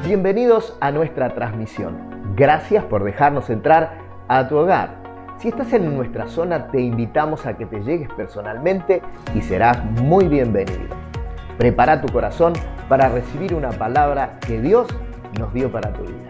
Bienvenidos a nuestra transmisión. Gracias por dejarnos entrar a tu hogar. Si estás en nuestra zona, te invitamos a que te llegues personalmente y serás muy bienvenido. Prepara tu corazón para recibir una palabra que Dios nos dio para tu vida.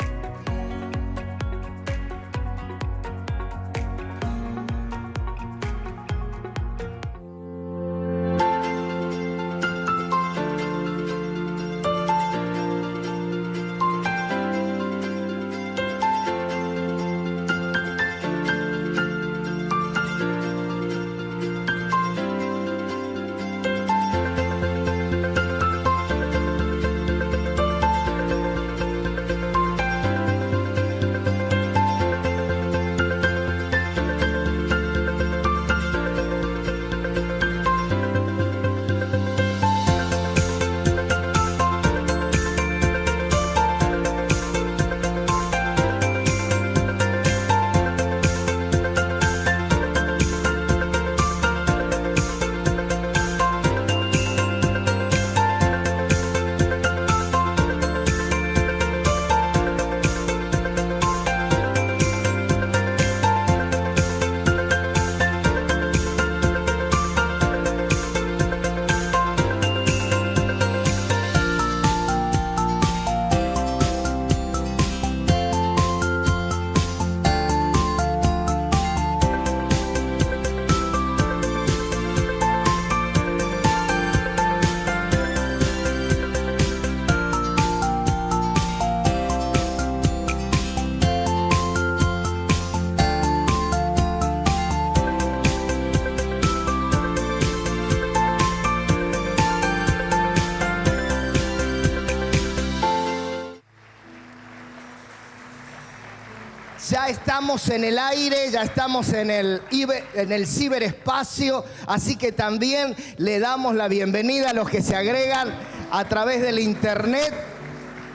Ya estamos en el aire, ya estamos en el ciberespacio, así que también le damos la bienvenida a los que se agregan a través del internet.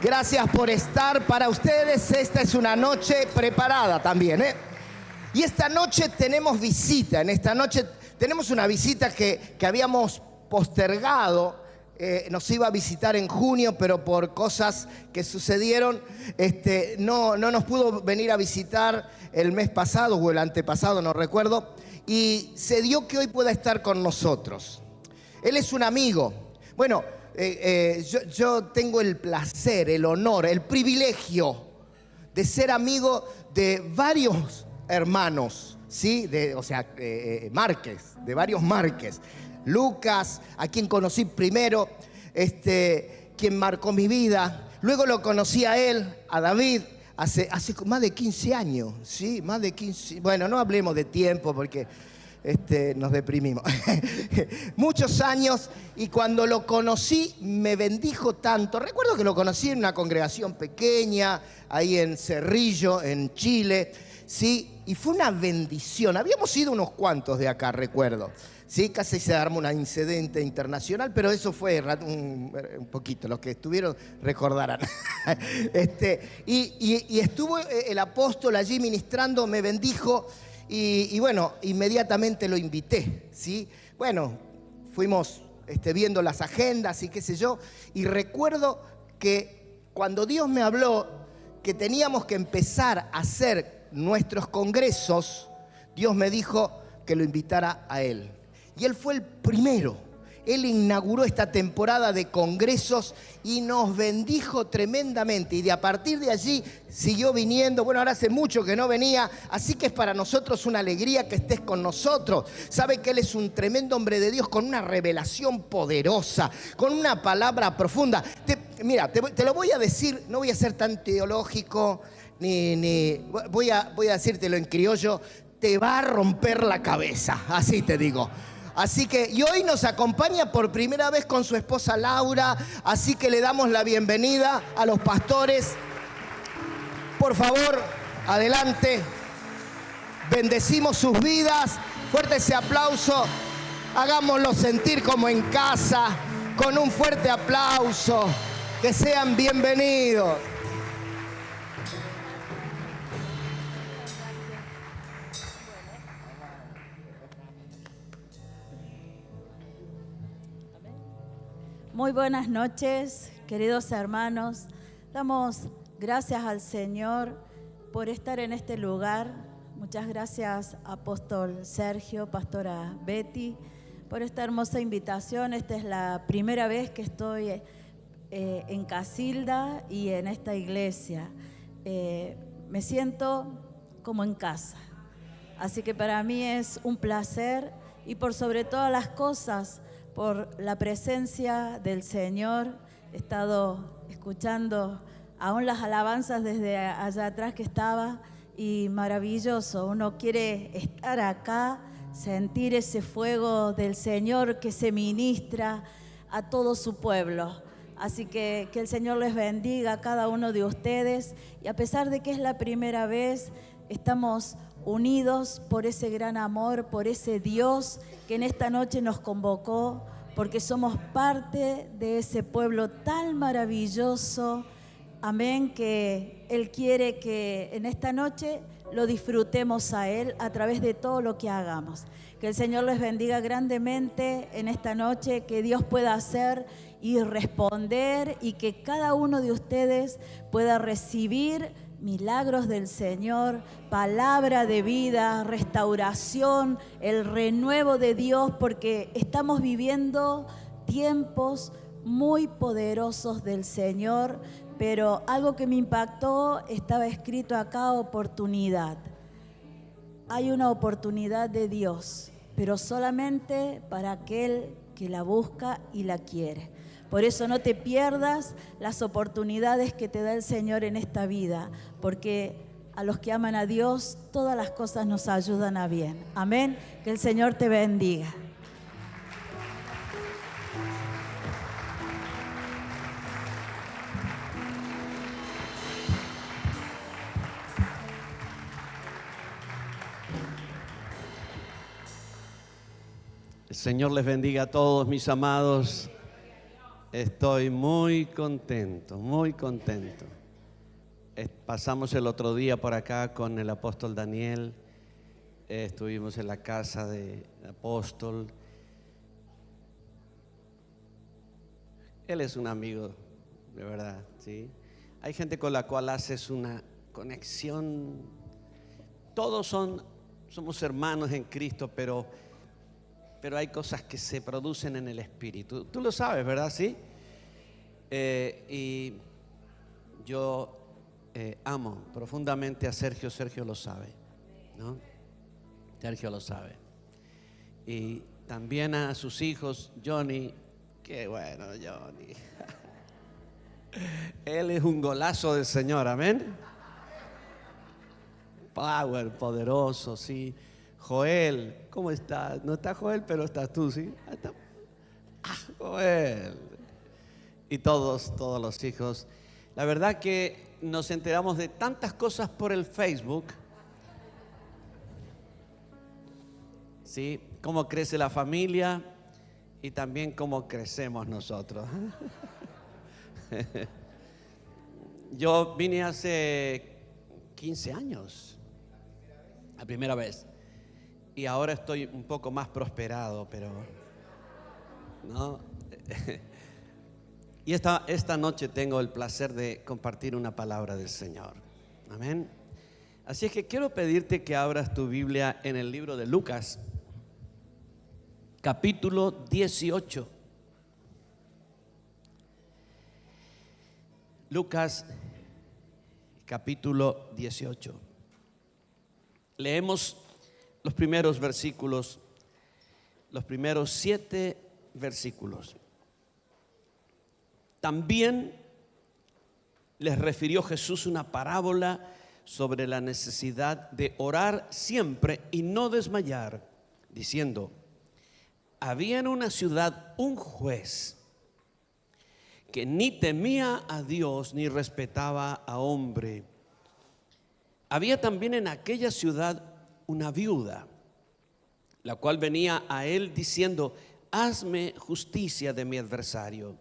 Gracias por estar. Para ustedes esta es una noche preparada también, Y esta noche tenemos visita. En esta noche tenemos una visita que habíamos postergado. Nos iba a visitar en junio, pero por cosas que sucedieron, no nos pudo venir a visitar el mes pasado o el antepasado, no recuerdo, y se dio que hoy pueda estar con nosotros. Él es un amigo. Bueno, yo tengo el placer, el honor, el privilegio de ser amigo de varios hermanos, ¿sí? Márquez, de varios Márquez. Lucas, a quien conocí primero, quien marcó mi vida. Luego lo conocí a él, a David, hace más de 15 años, ¿sí? Más de 15. Bueno, no hablemos de tiempo porque nos deprimimos. Muchos años, y cuando lo conocí me bendijo tanto. Recuerdo que lo conocí en una congregación pequeña, ahí en Cerrillo, en Chile, ¿sí? Y fue una bendición. Habíamos ido unos cuantos de acá, recuerdo. Sí, casi se armó un incidente internacional, pero eso fue un poquito, los que estuvieron recordarán. Y estuvo el apóstol allí ministrando, me bendijo y bueno, inmediatamente lo invité, ¿sí? Bueno, fuimos viendo las agendas y qué sé yo, y recuerdo que cuando Dios me habló que teníamos que empezar a hacer nuestros congresos, Dios me dijo que lo invitara a él. Y él fue el primero. Él inauguró esta temporada de congresos y nos bendijo tremendamente. Y a partir de allí siguió viniendo. Bueno, ahora hace mucho que no venía, así que es para nosotros una alegría que estés con nosotros. Sabe que él es un tremendo hombre de Dios con una revelación poderosa, con una palabra profunda. Te lo voy a decir, no voy a ser tan teológico, voy a decírtelo en criollo, te va a romper la cabeza, así te digo. Así que, y hoy nos acompaña por primera vez con su esposa Laura, así que le damos la bienvenida a los pastores. Por favor, adelante. Bendecimos sus vidas. Fuerte ese aplauso. Hagámoslo sentir como en casa, con un fuerte aplauso. Que sean bienvenidos. Muy buenas noches, queridos hermanos. Damos gracias al Señor por estar en este lugar. Muchas gracias, apóstol Sergio, pastora Betty, por esta hermosa invitación. Esta es la primera vez que estoy en Casilda y en esta iglesia. Me siento como en casa. Así que para mí es un placer y por sobre todas las cosas, por la presencia del Señor. He estado escuchando aún las alabanzas desde allá atrás que estaba y maravilloso. Uno quiere estar acá, sentir ese fuego del Señor que se ministra a todo su pueblo. Así que el Señor les bendiga a cada uno de ustedes y a pesar de que es la primera vez, estamos unidos por ese gran amor, por ese Dios que en esta noche nos convocó, porque somos parte de ese pueblo tan maravilloso, amén, que Él quiere que en esta noche lo disfrutemos a Él a través de todo lo que hagamos. Que el Señor les bendiga grandemente en esta noche, que Dios pueda hacer y responder y que cada uno de ustedes pueda recibir milagros del Señor, palabra de vida, restauración, el renuevo de Dios, porque estamos viviendo tiempos muy poderosos del Señor, pero algo que me impactó, estaba escrito acá, oportunidad. Hay una oportunidad de Dios, pero solamente para aquel que la busca y la quiere. Por eso no te pierdas las oportunidades que te da el Señor en esta vida, porque a los que aman a Dios, todas las cosas nos ayudan a bien. Amén. Que el Señor te bendiga. El Señor les bendiga a todos, mis amados. Estoy muy contento, muy contento. Pasamos el otro día por acá con el apóstol Daniel. Estuvimos en la casa del apóstol. Él es un amigo, de verdad, ¿sí? Hay gente con la cual haces una conexión. Todos somos hermanos en Cristo, pero hay cosas que se producen en el espíritu. Tú lo sabes, ¿verdad? ¿Sí? Y yo amo profundamente a Sergio. Sergio lo sabe, ¿no? Sergio lo sabe. Y también a sus hijos, Johnny. Qué bueno, Johnny. Él es un golazo del Señor, amén. Power, poderoso, sí. Joel, ¿cómo estás? No está Joel, pero estás tú, ¿sí? Está. Joel. Y todos los hijos. La verdad que nos enteramos de tantas cosas por el Facebook. ¿Sí? Cómo crece la familia y también cómo crecemos nosotros. Yo vine hace 15 años. La primera vez. Y ahora estoy un poco más prosperado, pero ¿no? Y esta noche tengo el placer de compartir una palabra del Señor. Amén. Así es que quiero pedirte que abras tu Biblia en el libro de Lucas, capítulo 18. Lucas, capítulo 18. Leemos los primeros versículos, los primeros 7 versículos. También les refirió Jesús una parábola sobre la necesidad de orar siempre y no desmayar, diciendo: había en una ciudad un juez que ni temía a Dios ni respetaba a hombre. Había también en aquella ciudad una viuda, la cual venía a él diciendo: hazme justicia de mi adversario.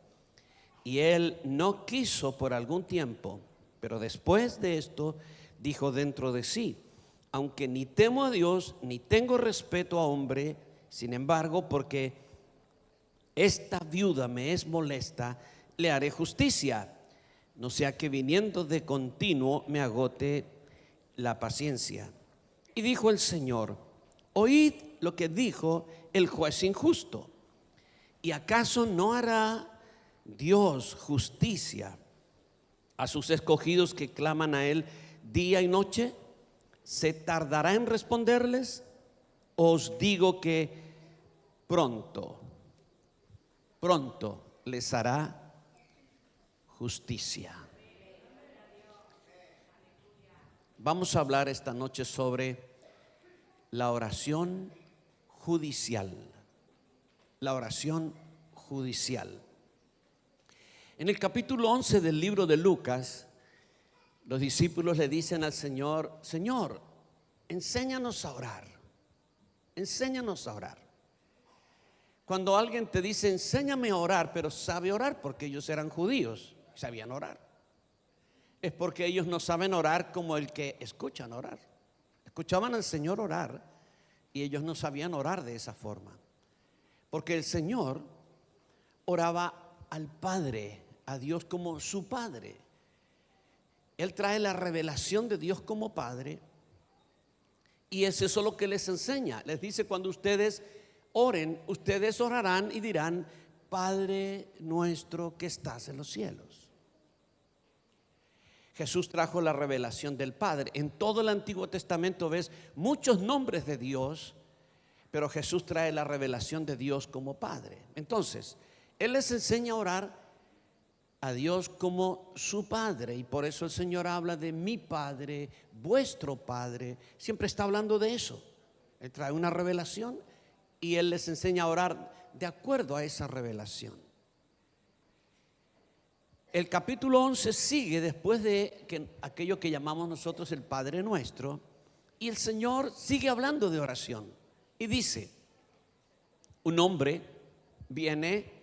Y él no quiso por algún tiempo, pero después de esto dijo dentro de sí: aunque ni temo a Dios ni tengo respeto a hombre, sin embargo, porque esta viuda me es molesta, le haré justicia, no sea que viniendo de continuo me agote la paciencia. Y dijo el Señor: oíd lo que dijo el juez injusto. ¿Y acaso no hará Dios justicia a sus escogidos que claman a Él día y noche? ¿Se tardará en responderles? Os digo que pronto les hará justicia. Vamos a hablar esta noche sobre la oración judicial. La oración judicial. En el capítulo 11 del libro de Lucas, los discípulos le dicen al Señor: Señor, enséñanos a orar. Enséñanos a orar. Cuando alguien te dice enséñame a orar, pero sabe orar, porque ellos eran judíos, sabían orar, es porque ellos no saben orar como el que escuchan orar. Escuchaban al Señor orar y ellos no sabían orar de esa forma, porque el Señor oraba al Padre, a Dios como su Padre. Él trae la revelación de Dios como Padre, y es eso lo que les enseña. Les dice: cuando ustedes oren, ustedes orarán y dirán: Padre nuestro que estás en los cielos. Jesús trajo la revelación del Padre. En todo el Antiguo Testamento ves muchos nombres de Dios, pero Jesús trae la revelación de Dios como Padre. Entonces, Él les enseña a orar a Dios como su Padre, y por eso el Señor habla de mi Padre, vuestro Padre. Siempre está hablando de eso. Él trae una revelación y Él les enseña a orar de acuerdo a esa revelación. El capítulo 11 sigue después de aquello que llamamos nosotros el Padre Nuestro, y el Señor sigue hablando de oración y dice: un hombre viene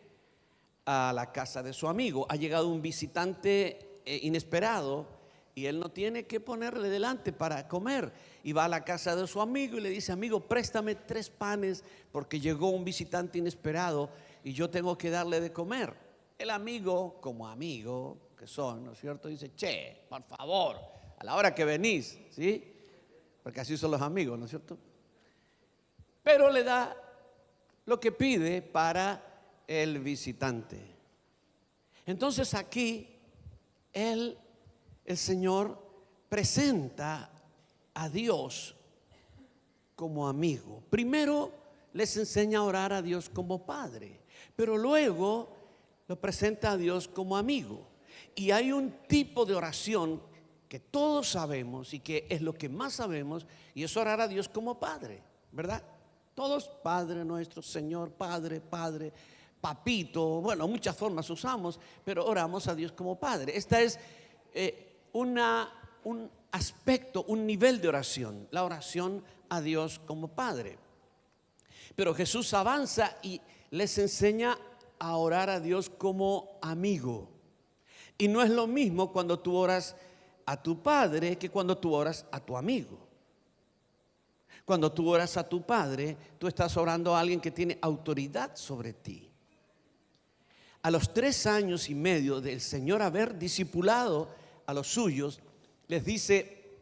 a la casa de su amigo. Ha llegado un visitante inesperado y él no tiene que ponerle delante para comer, y va a la casa de su amigo y le dice: amigo, préstame 3 panes porque llegó un visitante inesperado y yo tengo que darle de comer. El amigo, como amigo que son, ¿no es cierto?, dice: che, por favor, a la hora que venís, ¿sí? Porque así son los amigos, ¿no es cierto? Pero le da lo que pide para el visitante. Entonces aquí el Señor presenta a Dios como amigo. Primero les enseña a orar a Dios como Padre, pero luego lo presenta a Dios como amigo. Y hay un tipo de oración que todos sabemos y que es lo que más sabemos, y es orar a Dios como Padre, ¿verdad? Todos: Padre nuestro, Señor, Padre, Padre, Papito. Bueno, muchas formas usamos, pero oramos a Dios como Padre. Esta es un aspecto, un nivel de oración, la oración a Dios como Padre. Pero Jesús avanza y les enseña a orar a Dios como amigo. Y no es lo mismo cuando tú oras a tu Padre que cuando tú oras a tu amigo. Cuando tú oras a tu Padre, tú estás orando a alguien que tiene autoridad sobre ti. A los 3 años y medio del Señor haber discipulado a los suyos, les dice: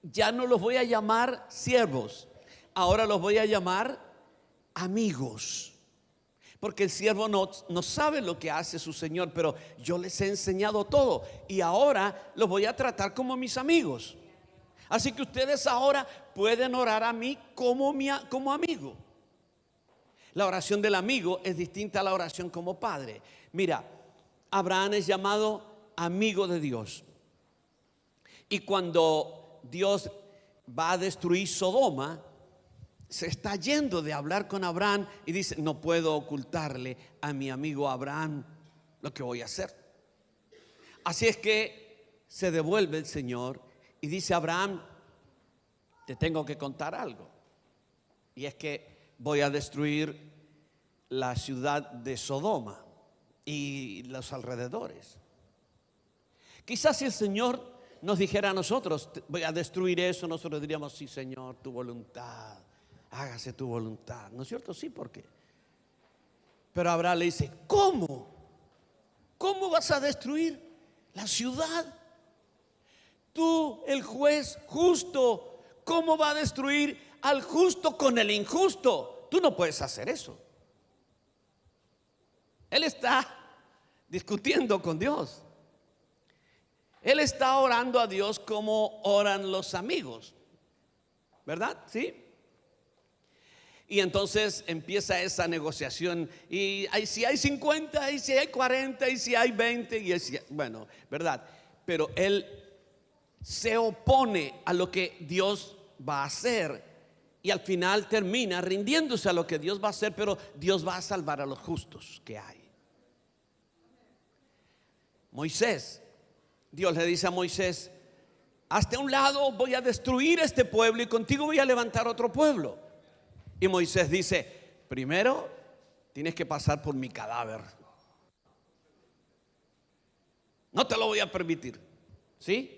ya no los voy a llamar siervos, ahora los voy a llamar amigos. Porque el siervo no sabe lo que hace su Señor, pero yo les he enseñado todo y ahora los voy a tratar como mis amigos. Así que ustedes ahora pueden orar a mí como amigo. La oración del amigo es distinta a la oración como padre. Mira, Abraham es llamado amigo de Dios. Y cuando Dios va a destruir Sodoma, se está yendo de hablar con Abraham y dice: no puedo ocultarle a mi amigo Abraham lo que voy a hacer. Así es que se devuelve el Señor y dice: Abraham, te tengo que contar algo. Y es que voy a destruir la ciudad de Sodoma y los alrededores. Quizás si el Señor nos dijera a nosotros: voy a destruir eso, nosotros diríamos: sí, Señor, tu voluntad, hágase tu voluntad. ¿No es cierto? Sí, ¿por qué? Pero Abraham le dice: ¿cómo? ¿Cómo vas a destruir la ciudad. Tú, el juez justo, ¿cómo va a destruir al justo con el injusto? Tú no puedes hacer eso. Él está discutiendo con Dios. Él está orando a Dios como oran los amigos, ¿verdad? ¿Sí? Y entonces empieza esa negociación. Y si hay 50, y si hay 40, y si hay 20, bueno, ¿verdad? Pero él se opone a lo que Dios va a hacer. Y al final termina rindiéndose a lo que Dios va a hacer. Pero Dios va a salvar a los justos que hay. Moisés, Dios le dice a Moisés: hazte a un lado, voy a destruir este pueblo y contigo voy a levantar otro pueblo. Y Moisés dice: primero tienes que pasar por mi cadáver. No te lo voy a permitir. ¿Sí?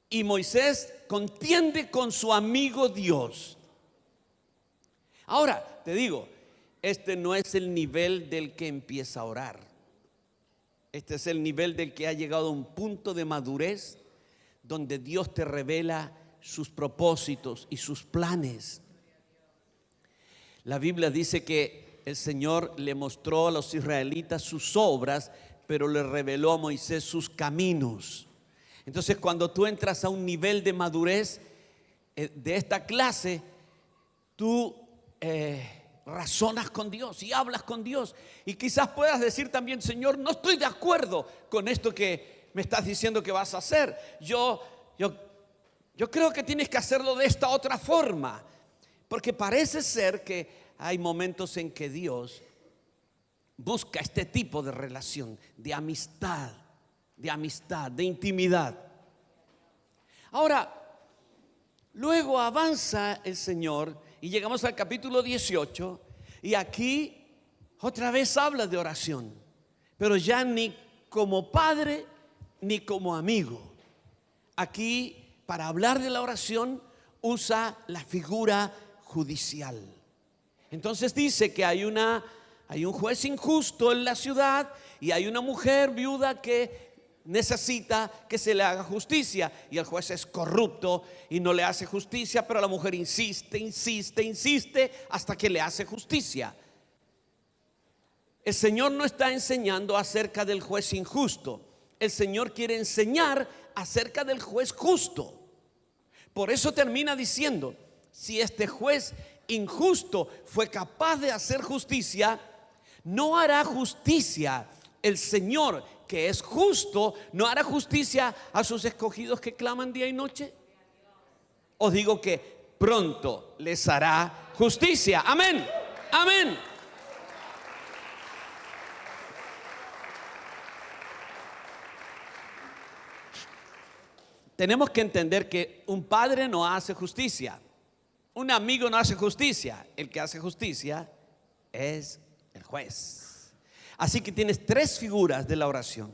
Y Moisés contiende con su amigo Dios. Ahora, te digo, este no es el nivel del que empieza a orar. Este es el nivel del que ha llegado a un punto de madurez donde Dios te revela sus propósitos y sus planes. La Biblia dice que el Señor le mostró a los israelitas sus obras, pero le reveló a Moisés sus caminos. Entonces, cuando tú entras a un nivel de madurez de esta clase, tú razonas con Dios y hablas con Dios. Y quizás puedas decir también: Señor, no estoy de acuerdo con esto que me estás diciendo que vas a hacer. Yo creo que tienes que hacerlo de esta otra forma. Porque parece ser que hay momentos en que Dios busca este tipo de relación, de amistad, de intimidad. Ahora, luego avanza el Señor y llegamos al capítulo 18 y aquí otra vez habla de oración, pero ya ni como padre ni como amigo. Aquí, para hablar de la oración, usa la figura judicial. Entonces dice que hay un juez injusto en la ciudad y hay una mujer viuda que necesita que se le haga justicia, y el juez es corrupto y no le hace justicia, pero la mujer insiste hasta que le hace justicia. El Señor no está enseñando acerca del juez injusto. El Señor quiere enseñar acerca del juez justo. Por eso termina diciendo: si este juez injusto fue capaz de hacer justicia, ¿no hará justicia el Señor, que es justo? ¿No hará justicia a sus escogidos que claman día y noche? Os digo que pronto les hará justicia. Amén, amén. Tenemos que entender que un padre no hace justicia, un amigo no hace justicia. El que hace justicia es el juez. Así que tienes tres figuras de la oración: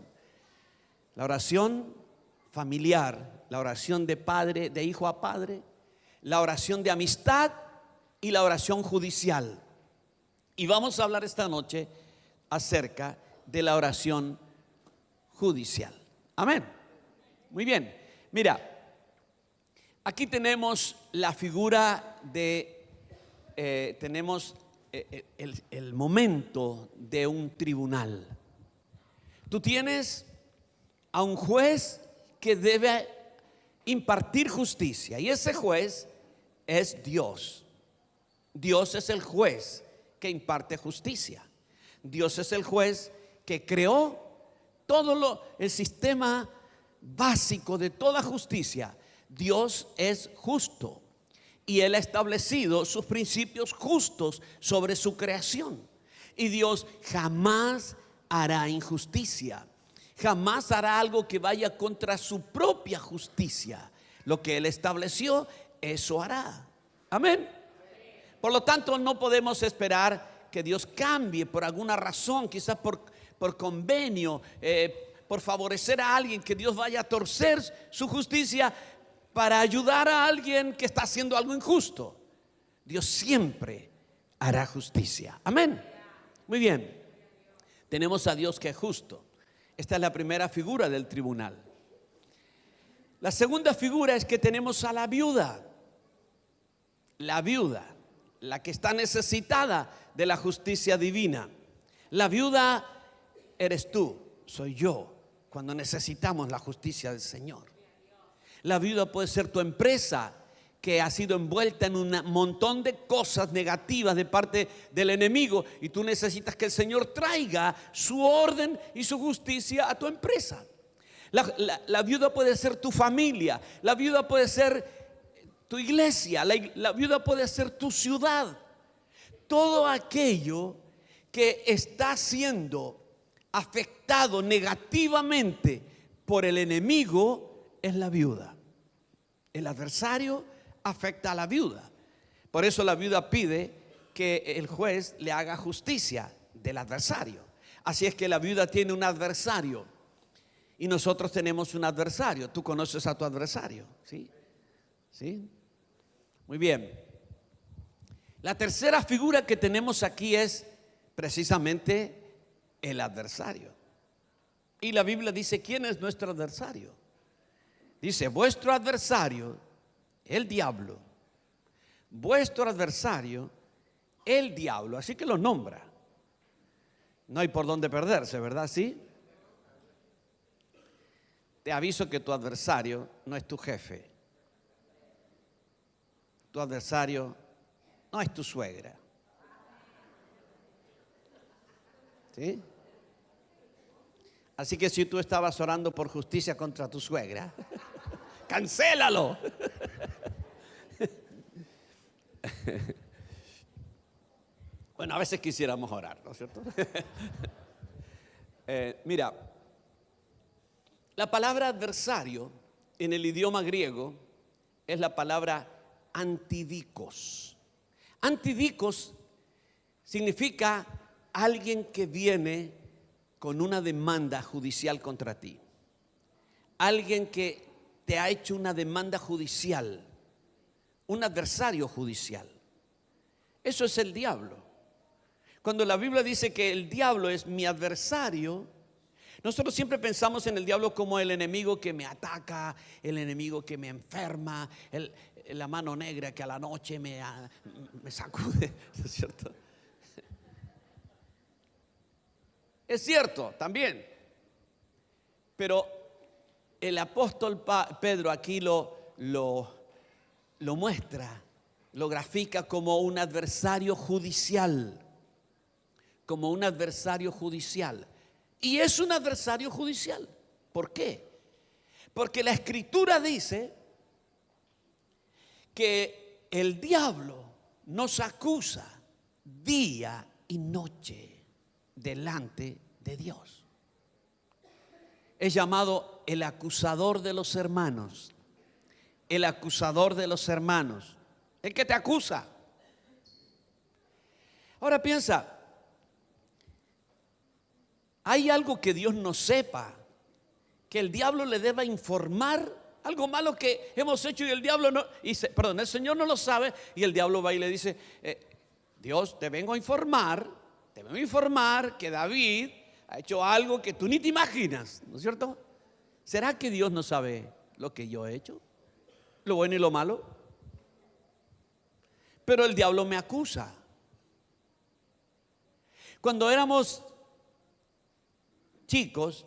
la oración familiar, la oración de padre, de hijo a padre, la oración de amistad y la oración judicial. Y vamos a hablar esta noche acerca de la oración judicial. Amén. Muy bien. Mira, aquí tenemos la figura de, tenemos el momento de un tribunal. Tú tienes a un juez que debe impartir justicia, y ese juez es Dios. Dios es el juez que imparte justicia. Dios es el juez que creó todo el sistema básico de toda justicia. Dios es justo y Él ha establecido sus principios justos sobre su creación. Y Dios jamás hará injusticia, jamás hará algo que vaya contra su propia justicia. Lo que Él estableció, eso hará. Amén. Por lo tanto, no podemos esperar que Dios cambie por alguna razón, quizás por convenio, por favorecer a alguien, que Dios vaya a torcer su justicia para ayudar a alguien que está haciendo algo injusto. Dios siempre hará justicia. Amén. Muy bien. Tenemos a Dios que es justo. Esta es la primera figura del tribunal. La segunda figura es que tenemos a la viuda. La viuda, la que está necesitada de la justicia divina. La viuda eres tú, soy yo, cuando necesitamos la justicia del Señor. La viuda puede ser tu empresa, que ha sido envuelta en un montón de cosas negativas de parte del enemigo, y tú necesitas que el Señor traiga su orden y su justicia a tu empresa. La viuda puede ser tu familia, la viuda puede ser tu iglesia, la viuda puede ser tu ciudad. Todo aquello que está siendo afectado negativamente por el enemigo es la viuda. El adversario afecta a la viuda. Por eso la viuda pide que el juez le haga justicia del adversario. Así es que la viuda tiene un adversario y nosotros tenemos un adversario. Tú conoces a tu adversario, ¿sí? ¿Sí? Muy bien. La tercera figura que tenemos aquí es precisamente el adversario. Y la Biblia dice, ¿quién es nuestro adversario? Dice, vuestro adversario, el diablo. Vuestro adversario, el diablo. Así que lo nombra. No hay por dónde perderse, ¿verdad? ¿Sí? Te aviso que tu adversario no es tu jefe. Tu adversario no es tu suegra. ¿Sí? Así que si tú estabas orando por justicia contra tu suegra, cancélalo. Bueno, a veces quisiéramos orar, ¿no es cierto? Mira, la palabra adversario en el idioma griego es la palabra antidikos. Antidikos significa alguien que viene con una demanda judicial contra ti. Alguien que te ha hecho una demanda judicial, un adversario judicial. Eso es el diablo. Cuando la Biblia dice que el diablo es mi adversario, nosotros siempre pensamos en el diablo como el enemigo que me ataca, el enemigo que me enferma, la mano negra que a la noche me sacude, ¿no es cierto? Es cierto, también. Pero el apóstol Pedro aquí lo muestra, lo grafica como un adversario judicial. Como un adversario judicial. Y es un adversario judicial. ¿Por qué? Porque la Escritura dice que el diablo nos acusa día y noche delante de Dios. Es llamado el acusador de los hermanos. El acusador de los hermanos. El que te acusa. Ahora piensa, ¿hay algo que Dios no sepa? Que el diablo le deba informar algo malo que hemos hecho y el diablo no, el Señor no lo sabe y el diablo va y le dice, Dios, te vengo a informar que David ha hecho algo que tú ni te imaginas, ¿no es cierto? ¿Será que Dios no sabe lo que yo he hecho? Lo bueno y lo malo. Pero el diablo me acusa. Cuando éramos chicos,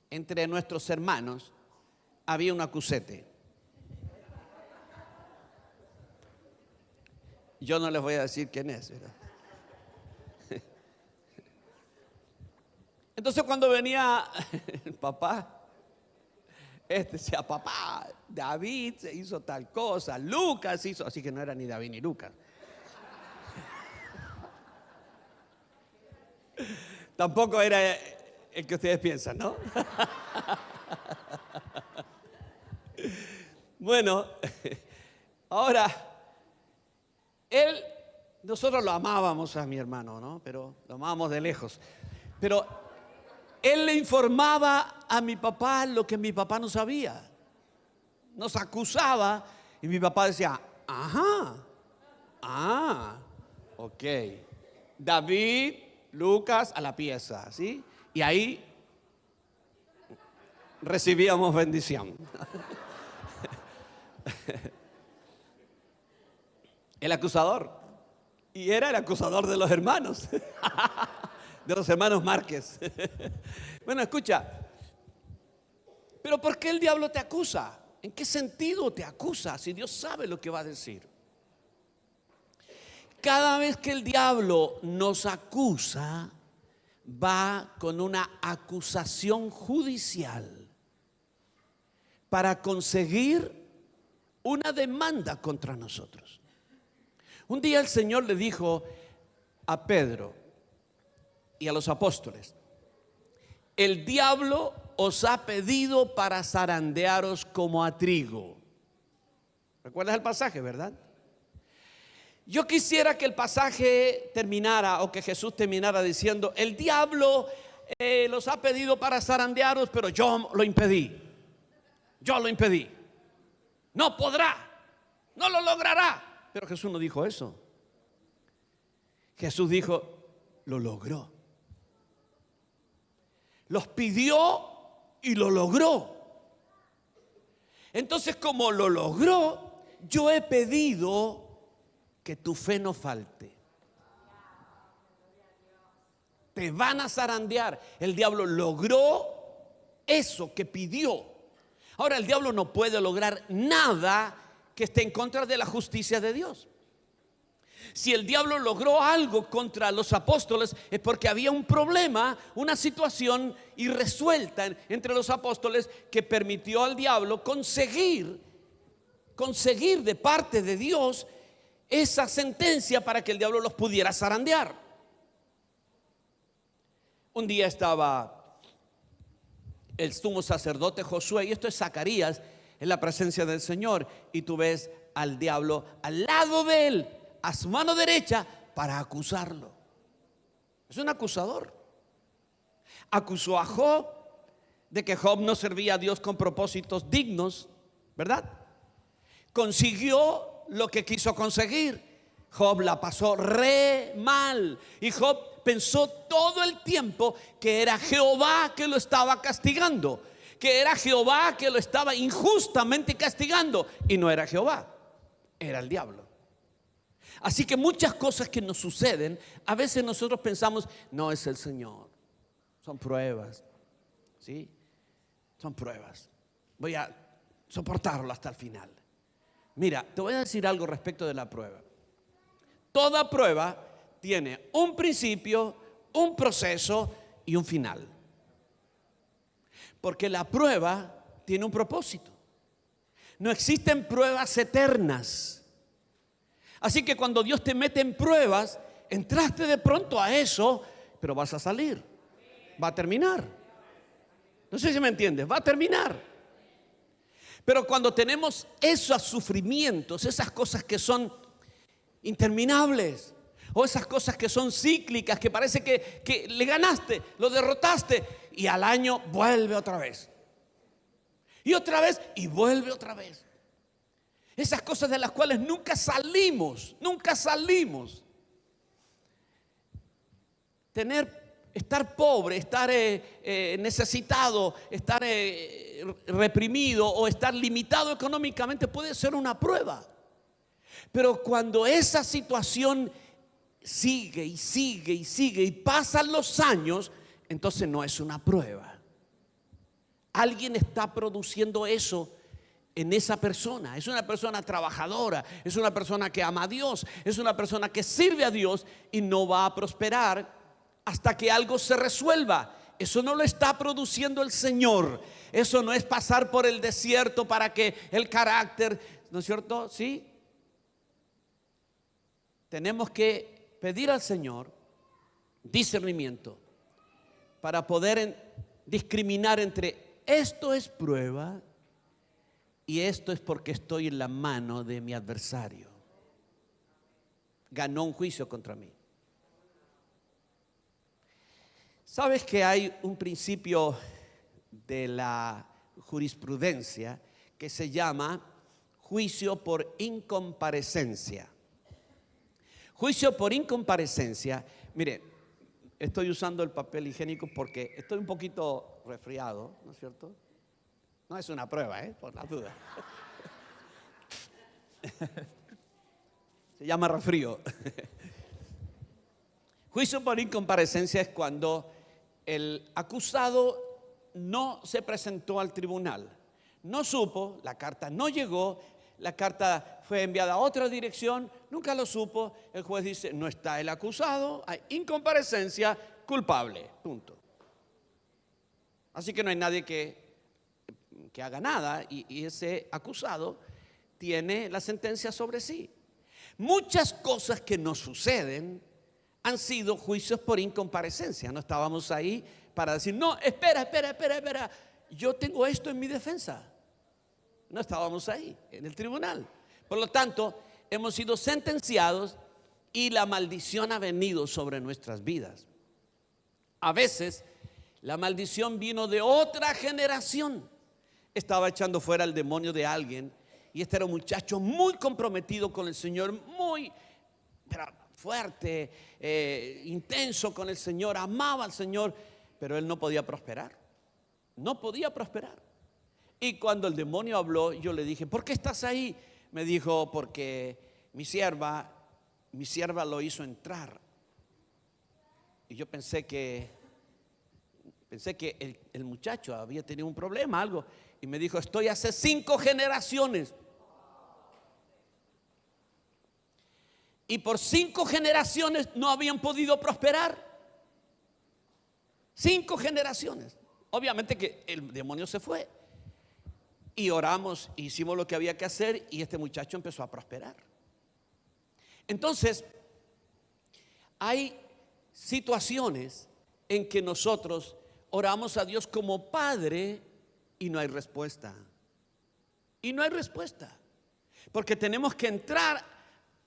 entre nuestros hermanos, había un acusete. Yo no les voy a decir quién es, ¿verdad? Entonces cuando venía el papá, decía, papá, David se hizo tal cosa, Lucas hizo, así que no era ni David ni Lucas. Tampoco era el que ustedes piensan, ¿no? Bueno, ahora, nosotros lo amábamos a mi hermano, ¿no? Pero lo amábamos de lejos. Pero él le informaba a mi papá lo que mi papá no sabía. Nos acusaba y mi papá decía, ok. David, Lucas a la pieza, ¿sí? Y ahí recibíamos bendición. El acusador. Y era el acusador de los hermanos. De los hermanos Márquez. Bueno, escucha. Pero ¿por qué el diablo te acusa? ¿En qué sentido te acusa si Dios sabe lo que va a decir? Cada vez que el diablo nos acusa, va con una acusación judicial para conseguir una demanda contra nosotros. Un día el Señor le dijo a Pedro y a los apóstoles: el diablo os ha pedido para zarandearos como a trigo. ¿Recuerdas el pasaje, verdad? Yo quisiera que el pasaje terminara, o que Jesús terminara diciendo: el diablo los ha pedido para zarandearos, pero yo lo impedí. Yo lo impedí. No podrá, no lo logrará. Pero Jesús no dijo eso. Jesús dijo: lo logró. Los pidió y lo logró. Entonces, como lo logró, yo he pedido que tu fe no falte. Te van a zarandear. El diablo logró eso que pidió. Ahora, el diablo no puede lograr nada que esté en contra de la justicia de Dios. Si el diablo logró algo contra los apóstoles, es porque había un problema, una situación irresuelta entre los apóstoles, que permitió al diablo conseguir de parte de Dios esa sentencia para que el diablo los pudiera zarandear. Un día estaba el sumo sacerdote Josué, y esto es Zacarías, en la presencia del Señor, y tú ves al diablo al lado de él, a su mano derecha, para acusarlo. Es un acusador. Acusó a Job de que Job no servía a Dios con propósitos dignos, ¿verdad? Consiguió lo que quiso conseguir. Job la pasó re mal, y Job pensó todo el tiempo que era Jehová que lo estaba castigando, que era Jehová que lo estaba injustamente castigando, y no era Jehová, era el diablo. Así que muchas cosas que nos suceden, a veces nosotros pensamos: no es el Señor, son pruebas, ¿sí? Son pruebas, voy a soportarlo hasta el final. Mira, te voy a decir algo respecto de la prueba. Toda prueba tiene un principio, un proceso y un final. Porque la prueba tiene un propósito. No existen pruebas eternas. Así que cuando Dios te mete en pruebas, entraste de pronto a eso, pero vas a salir. Va a terminar. No sé si me entiendes, va a terminar. Pero cuando tenemos esos sufrimientos, esas cosas que son interminables, o esas cosas que son cíclicas, que parece que le ganaste, lo derrotaste, y al año vuelve otra vez. Y otra vez, y vuelve otra vez. Esas cosas de las cuales nunca salimos. Estar pobre, estar necesitado, estar reprimido o estar limitado económicamente puede ser una prueba. Pero cuando esa situación sigue y pasan los años, entonces no es una prueba. Alguien está produciendo eso en esa persona. Es una persona trabajadora, es una persona que ama a Dios, es una persona que sirve a Dios, y no va a prosperar hasta que algo se resuelva. Eso no lo está produciendo el Señor. Eso no es pasar por el desierto para que el carácter, ¿no es cierto? Sí. Tenemos que pedir al Señor discernimiento para poder discriminar entre esto es prueba y esto es porque estoy en la mano de mi adversario. Ganó un juicio contra mí. ¿Sabes que hay un principio de la jurisprudencia que se llama juicio por incomparecencia? Juicio por incomparecencia. Mire, estoy usando el papel higiénico porque estoy un poquito resfriado, ¿no es cierto? No es una prueba, por la duda. Se llama resfrío. Juicio por incomparecencia es cuando el acusado no se presentó al tribunal. No supo, la carta no llegó, la carta fue enviada a otra dirección, nunca lo supo. El juez dice, no está el acusado, hay incomparecencia, culpable, punto. Así que no hay nadie que haga nada y ese acusado tiene la sentencia sobre sí. Muchas cosas que nos suceden han sido juicios por incomparecencia. No estábamos ahí para decir, no, espera, yo tengo esto en mi defensa. No estábamos ahí, en el tribunal. Por lo tanto, hemos sido sentenciados y la maldición ha venido sobre nuestras vidas. A veces, la maldición vino de otra generación. Estaba echando fuera el demonio de alguien y este era un muchacho muy comprometido con el Señor, muy fuerte, intenso con el Señor, amaba al Señor, pero él no podía prosperar. No podía prosperar. Y cuando el demonio habló, yo le dije, ¿por qué estás ahí? Me dijo, porque mi sierva lo hizo entrar. Y yo pensé que el muchacho había tenido un problema, algo. Y me dijo, estoy hace 5 generaciones. Y por 5 generaciones no habían podido prosperar. 5 generaciones. Obviamente que el demonio se fue. Y oramos, hicimos lo que había que hacer y este muchacho empezó a prosperar. Entonces, hay situaciones en que nosotros oramos a Dios como Padre y no hay respuesta. Y no hay respuesta. Porque tenemos que entrar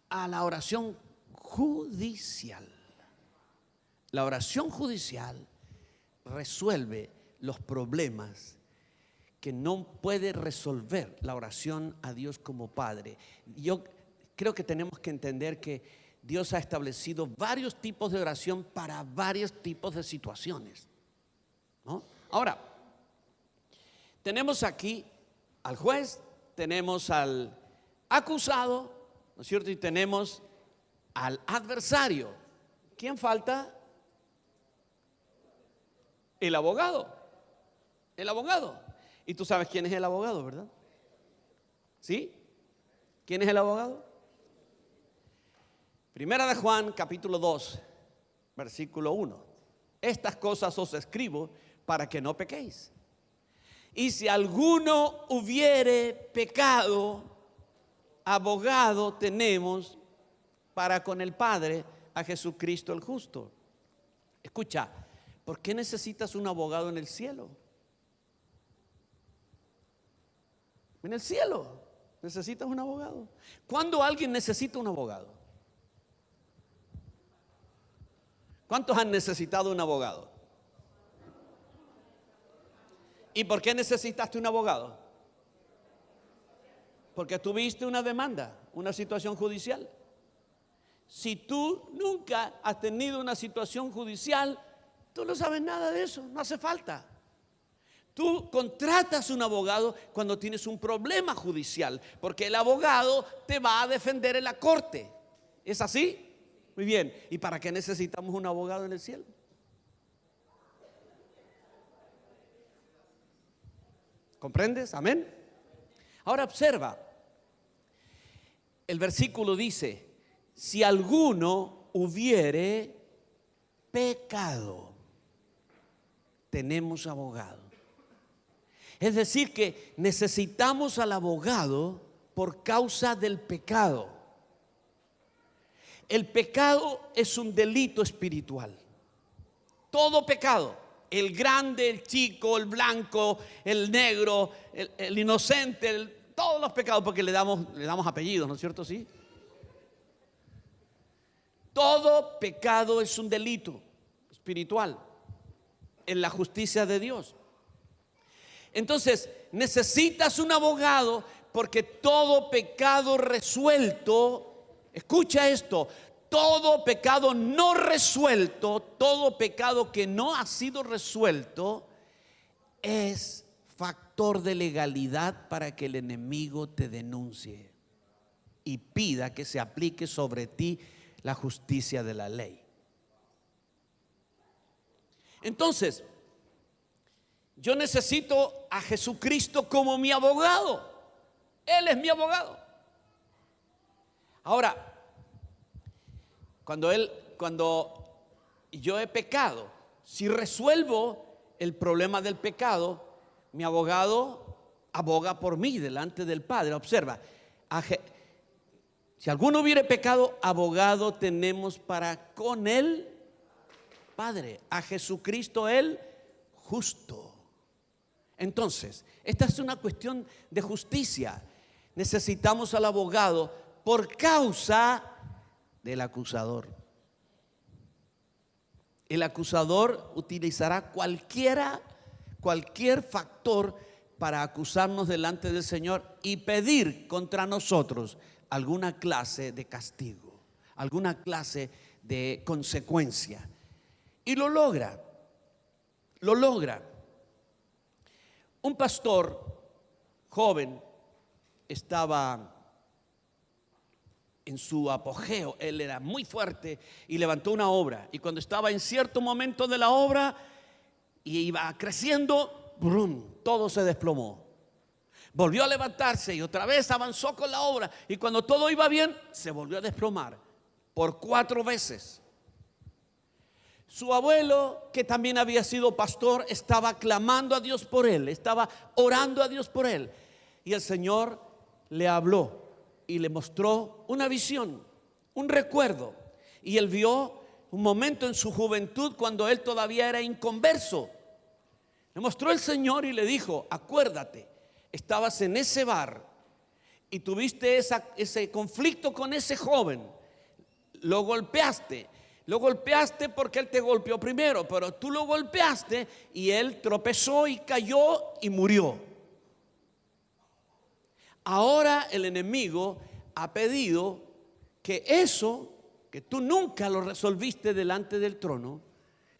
a la oración judicial. La oración judicial resuelve los problemas que no puede resolver la oración a Dios como Padre. Yo creo que tenemos que entender que Dios ha establecido varios tipos de oración para varios tipos de situaciones, ¿no? Ahora, tenemos aquí al juez, tenemos al acusado, ¿no es cierto? Y tenemos al adversario. ¿Quién falta? El abogado. El abogado. Y tú sabes quién es el abogado, ¿verdad? ¿Sí? ¿Quién es el abogado? Primera de Juan, capítulo 2, versículo 1. Estas cosas os escribo para que no pequéis. Y si alguno hubiere pecado, abogado tenemos para con el Padre, a Jesucristo el justo. Escucha, ¿por qué necesitas un abogado en el cielo? En el cielo necesitas un abogado. ¿Cuándo alguien necesita un abogado? ¿Cuántos han necesitado un abogado? ¿Y por qué necesitaste un abogado? Porque tuviste una demanda, una situación judicial. Si tú nunca has tenido una situación judicial, tú no sabes nada de eso, no hace falta. Tú contratas un abogado cuando tienes un problema judicial, porque el abogado te va a defender en la corte. ¿Es así? Muy bien. ¿Y para qué necesitamos un abogado en el cielo? ¿Comprendes? Amén. Ahora observa. El versículo dice, si alguno hubiere pecado, tenemos abogado. Es decir que necesitamos al abogado por causa del pecado. El pecado es un delito espiritual. Todo pecado, el grande, el chico, el blanco, el negro, el inocente, todos los pecados, porque le damos apellidos, ¿no es cierto? Sí. Todo pecado es un delito espiritual en la justicia de Dios. Entonces, necesitas un abogado porque todo pecado resuelto, escucha esto, todo pecado no resuelto, todo pecado que no ha sido resuelto es factor factor de legalidad para que el enemigo te denuncie y pida que se aplique sobre ti la justicia de la ley. Entonces, yo necesito a Jesucristo como mi abogado. Él es mi abogado. Ahora, cuando yo he pecado, si resuelvo el problema del pecado, mi abogado aboga por mí delante del Padre. Observa, si alguno hubiere pecado, abogado tenemos para con el Padre, a Jesucristo el justo. Entonces, esta es una cuestión de justicia. Necesitamos al abogado por causa del acusador. El acusador utilizará cualquier factor para acusarnos delante del Señor y pedir contra nosotros alguna clase de castigo, alguna clase de consecuencia. Y lo logra. Un pastor joven estaba en su apogeo, él era muy fuerte y levantó una obra, y cuando estaba en cierto momento de la obra y iba creciendo, ¡brum!, todo se desplomó. Volvió a levantarse y otra vez avanzó con la obra, y cuando todo iba bien se volvió a desplomar por 4 veces. Su abuelo, que también había sido pastor, estaba clamando a Dios por él, estaba orando a Dios por él, y el Señor le habló y le mostró una visión, un recuerdo. Y él vio un momento en su juventud cuando él todavía era inconverso. Le mostró el Señor y le dijo: acuérdate, estabas en ese bar y tuviste ese conflicto con ese joven. Lo golpeaste porque él te golpeó primero, pero tú lo golpeaste y él tropezó y cayó y murió. Ahora el enemigo ha pedido que eso, que tú nunca lo resolviste delante del trono,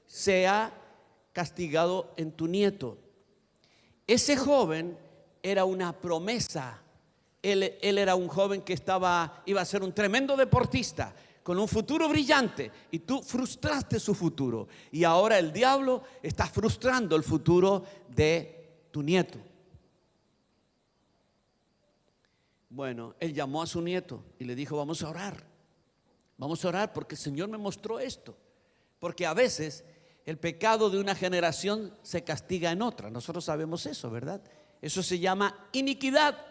sea castigado en tu nieto. Ese joven era una promesa. Él era un joven que iba a ser un tremendo deportista, con un futuro brillante, y tú frustraste su futuro. Y ahora el diablo está frustrando el futuro de tu nieto. Bueno, él llamó a su nieto y le dijo: vamos a orar porque el Señor me mostró esto. Porque a veces el pecado de una generación se castiga en otra. Nosotros sabemos eso, ¿verdad? Eso se llama iniquidad.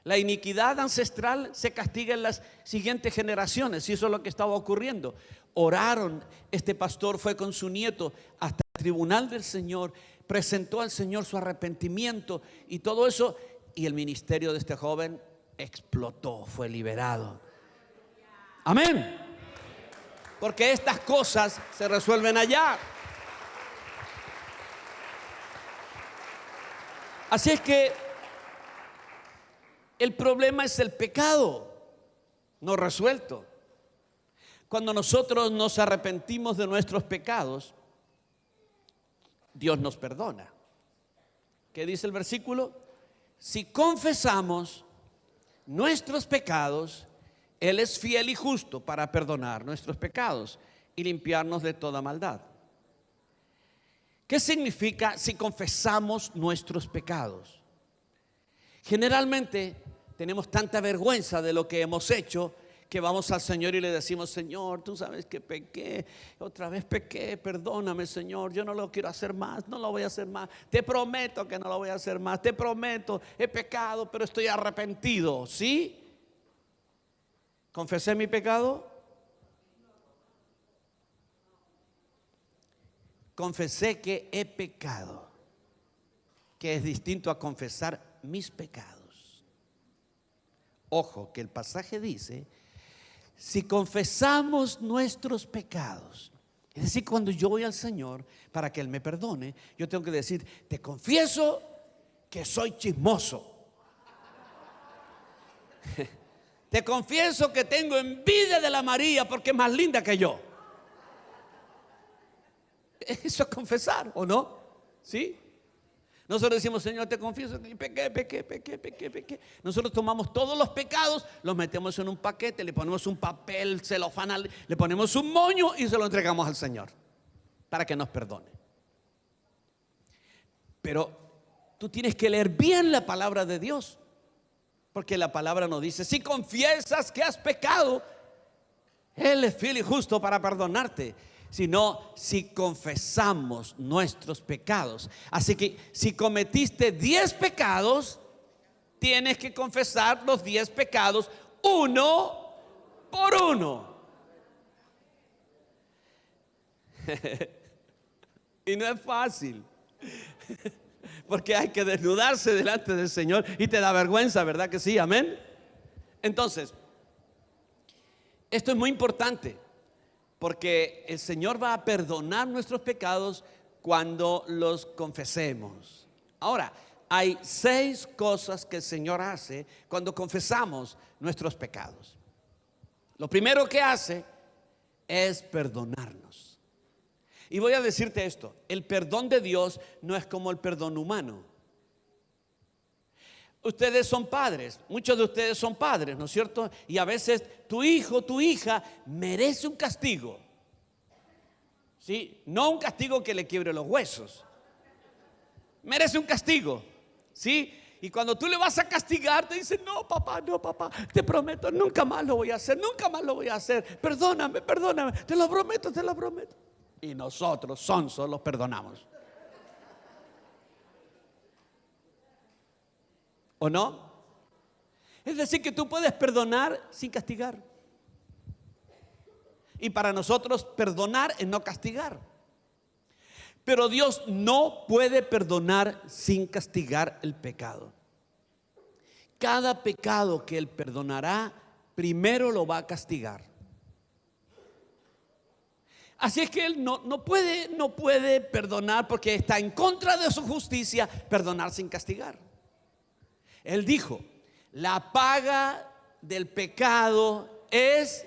La iniquidad ancestral se castiga en las siguientes generaciones, y eso es lo que estaba ocurriendo. Oraron, este pastor fue con su nieto hasta el tribunal del Señor, presentó al Señor su arrepentimiento y todo eso, y el ministerio de este joven explotó, fue liberado. Amén. Porque estas cosas se resuelven allá. Así es que el problema es el pecado no resuelto. Cuando nosotros nos arrepentimos de nuestros pecados, Dios nos perdona. ¿Qué dice el versículo? Si confesamos nuestros pecados, Él es fiel y justo para perdonar nuestros pecados y limpiarnos de toda maldad. ¿Qué significa si confesamos nuestros pecados? Generalmente tenemos tanta vergüenza de lo que hemos hecho que vamos al Señor y le decimos: Señor, tú sabes que pequé, otra vez pequé, perdóname, Señor, yo no lo quiero hacer más, no lo voy a hacer más, te prometo que no lo voy a hacer más, te prometo, he pecado, pero estoy arrepentido. ¿Sí? ¿Confesé mi pecado? Confesé que he pecado, que es distinto a confesar mis pecados. Ojo, que el pasaje dice: si confesamos nuestros pecados, es decir, cuando yo voy al Señor para que Él me perdone, yo tengo que decir: te confieso que soy chismoso. Te confieso que tengo envidia de la María porque es más linda que yo. Eso es confesar, ¿o no? ¿Sí? Nosotros decimos, Señor, te confieso que pequé. Nosotros tomamos todos los pecados, los metemos en un paquete, le ponemos un papel celofán, le ponemos un moño y se lo entregamos al Señor para que nos perdone. Pero tú tienes que leer bien la palabra de Dios, porque la palabra nos dice, si confiesas que has pecado, Él es fiel y justo para perdonarte. Sino si confesamos nuestros pecados. Así que si cometiste 10 pecados, tienes que confesar los 10 pecados uno por uno. Y no es fácil, porque hay que desnudarse delante del Señor y te da vergüenza, ¿verdad que sí? Amén. Entonces, esto es muy importante, porque el Señor va a perdonar nuestros pecados cuando los confesemos. Ahora, hay 6 cosas que el Señor hace cuando confesamos nuestros pecados. Lo primero que hace es perdonarnos. Y voy a decirte esto, el perdón de Dios no es como el perdón humano. Ustedes son padres, muchos de ustedes son padres, ¿no es cierto? Y a veces tu hijo, tu hija merece un castigo, ¿sí? No un castigo que le quiebre los huesos, merece un castigo, ¿sí? Y cuando tú le vas a castigar, te dice, no papá, te prometo, nunca más lo voy a hacer, perdóname, te lo prometo. Y nosotros, sonsos, los perdonamos. ¿O no? Es decir, que tú puedes perdonar sin castigar. Y para nosotros perdonar es no castigar. Pero Dios no puede perdonar sin castigar el pecado. Cada pecado que Él perdonará, primero lo va a castigar. Así es que Él no puede perdonar, porque está en contra de su justicia, perdonar sin castigar. Él dijo, la paga del pecado es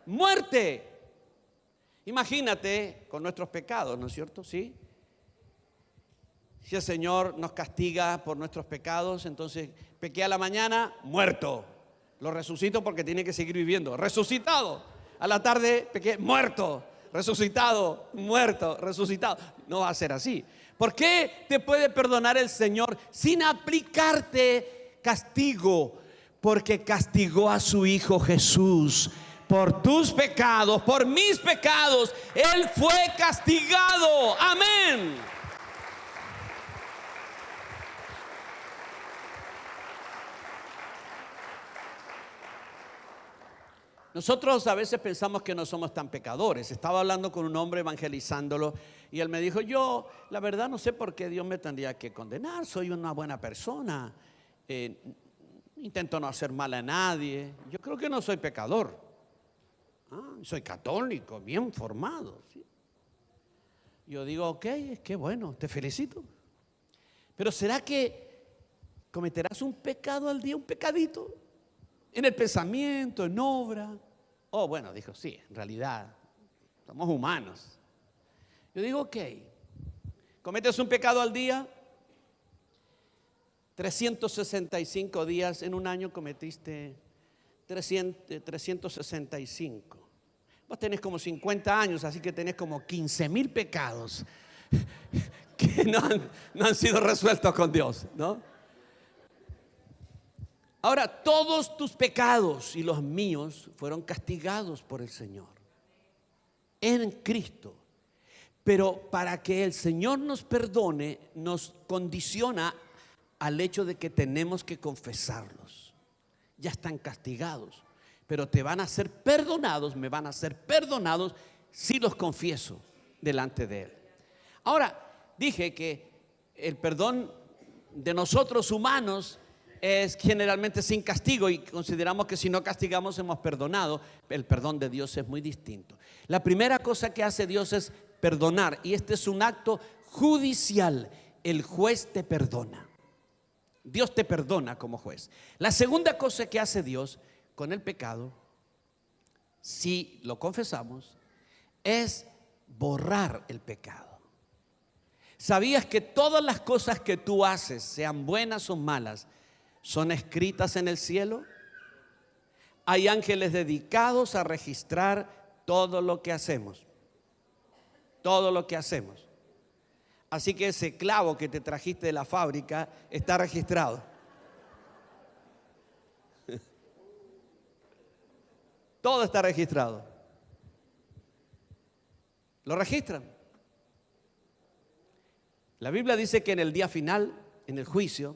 muerte. Imagínate con nuestros pecados, ¿no es cierto? ¿Sí? Si el Señor nos castiga por nuestros pecados, entonces pequé a la mañana, muerto. Lo resucito porque tiene que seguir viviendo. Resucitado. A la tarde pequé, muerto. Resucitado, muerto, resucitado. No va a ser así. ¿Por qué te puede perdonar el Señor sin aplicarte castigo? Porque castigó a su Hijo Jesús por tus pecados, por mis pecados. Él fue castigado. Amén. Nosotros a veces pensamos que no somos tan pecadores. Estaba hablando con un hombre evangelizándolo y él me dijo, yo la verdad no sé por qué Dios me tendría que condenar. Soy una buena persona, intento no hacer mal a nadie. Yo creo que no soy pecador. Soy católico, bien formado, ¿sí? Yo digo, ok, qué bueno, te felicito. Pero ¿será que cometerás un pecado al día, un pecadito? En el pensamiento, en obra. Oh, bueno, dijo, sí, en realidad somos humanos. Yo digo, ok, cometes un pecado al día, 365 días en un año cometiste 365. Vos tenés como 50 años, así que tenés como 15,000 pecados que no han sido resueltos con Dios, ¿no? Ahora, todos tus pecados y los míos fueron castigados por el Señor en Cristo. Pero para que el Señor nos perdone, nos condiciona al hecho de que tenemos que confesarlos. Ya están castigados, pero te van a ser perdonados, me van a ser perdonados si los confieso delante de Él. Ahora, dije que el perdón de nosotros humanos es generalmente sin castigo y consideramos que si no castigamos hemos perdonado. El perdón de Dios es muy distinto. La primera cosa que hace Dios es perdonar, y este es un acto judicial. El juez te perdona. Dios te perdona como juez. La segunda cosa que hace Dios con el pecado, si lo confesamos, es borrar el pecado. ¿Sabías que todas las cosas que tú haces, sean buenas o malas, son escritas en el cielo? Hay ángeles dedicados a registrar todo lo que hacemos. Todo lo que hacemos. Así que ese clavo que te trajiste de la fábrica está registrado. Todo está registrado. Lo registran. La Biblia dice que en el día final, en el juicio,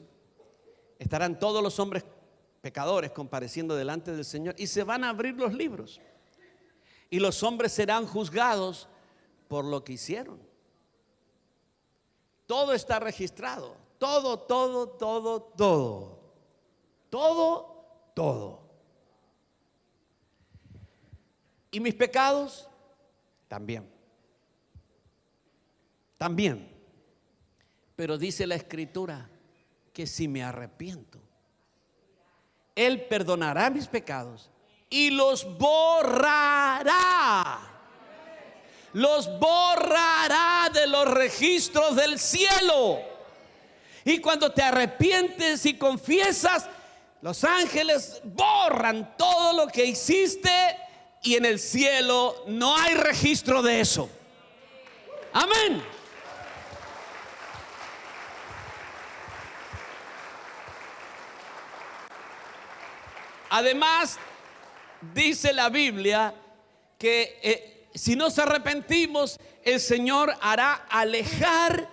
estarán todos los hombres pecadores compareciendo delante del Señor y se van a abrir los libros. Y los hombres serán juzgados por lo que hicieron. Todo está registrado. Todo. ¿Y mis pecados? También. Pero dice la Escritura que si me arrepiento, Él perdonará mis pecados y los borrará. Los borrará de los registros del cielo. Y cuando te arrepientes y confiesas, los ángeles borran todo lo que hiciste y en el cielo no hay registro de eso. Amén. Además, dice la Biblia que si nos arrepentimos, el Señor hará alejar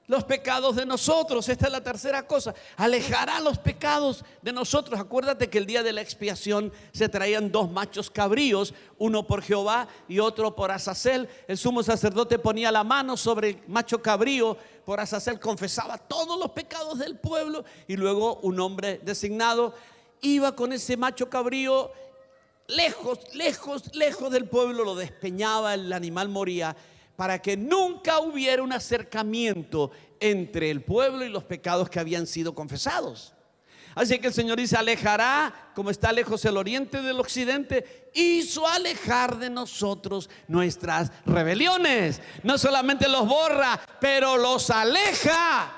los pecados de nosotros. Esta es la tercera cosa: alejará los pecados de nosotros. Acuérdate que el día de la expiación se traían 2 machos cabríos, uno por Jehová y otro por Azazel. El sumo sacerdote ponía la mano sobre el macho cabrío por Azazel, confesaba todos los pecados del pueblo, y luego un hombre designado iba con ese macho cabrío lejos del pueblo, lo despeñaba, el animal moría, para que nunca hubiera un acercamiento entre el pueblo y los pecados que habían sido confesados. Así que el Señor dice: alejará, como está lejos el oriente del occidente, hizo alejar de nosotros nuestras rebeliones. No solamente los borra, pero los aleja.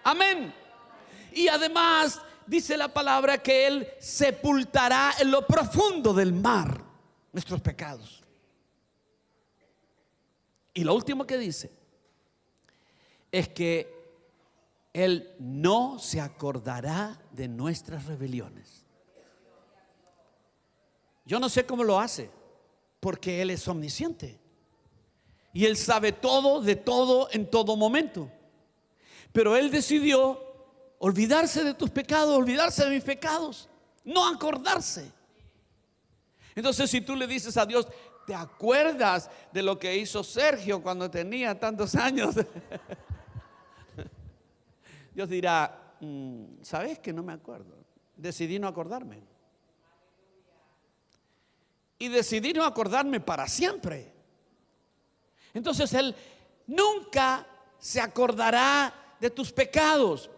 Amén. Y además dice la palabra que Él sepultará en lo profundo del mar nuestros pecados. Y lo último que dice es que Él no se acordará de nuestras rebeliones. Yo no sé cómo lo hace, porque Él es omnisciente y Él sabe todo, de todo, en todo momento. Pero Él decidió olvidarse de tus pecados, olvidarse de mis pecados, no acordarse. Entonces, si tú le dices a Dios: ¿te acuerdas de lo que hizo Sergio cuando tenía tantos años? Dios dirá: ¿sabes que no me acuerdo? Decidí no acordarme. Y decidí no acordarme para siempre. Entonces Él nunca se acordará de tus pecados.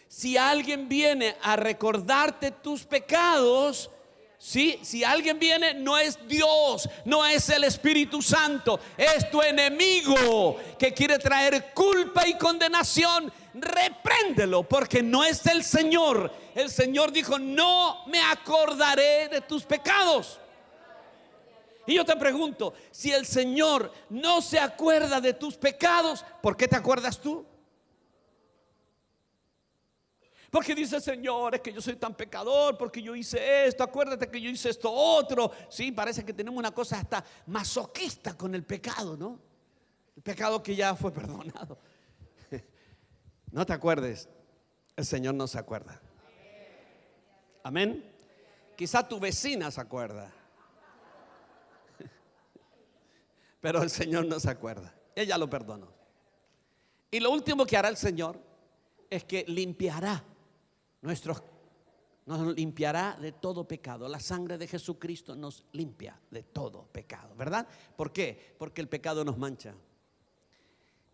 Si alguien viene a recordarte tus pecados, ¿sí? Si alguien viene, no es Dios, no es el Espíritu Santo, es tu enemigo que quiere traer culpa y condenación. Repréndelo, porque no es el Señor. El Señor dijo: no me acordaré de tus pecados. Y yo te pregunto, si el Señor no se acuerda de tus pecados, ¿por qué te acuerdas tú? Porque dice: Señor, es que yo soy tan pecador, porque yo hice esto, acuérdate que yo hice esto otro. Sí, parece que tenemos una cosa hasta masoquista con el pecado, ¿no? El pecado que ya fue perdonado. No te acuerdes, el Señor no se acuerda. Amén. Quizá tu vecina se acuerda, pero el Señor no se acuerda. Ella lo perdonó. Y lo último que hará el Señor es que nos limpiará de todo pecado. La sangre de Jesucristo nos limpia de todo pecado, ¿verdad? ¿Por qué? Porque el pecado nos mancha.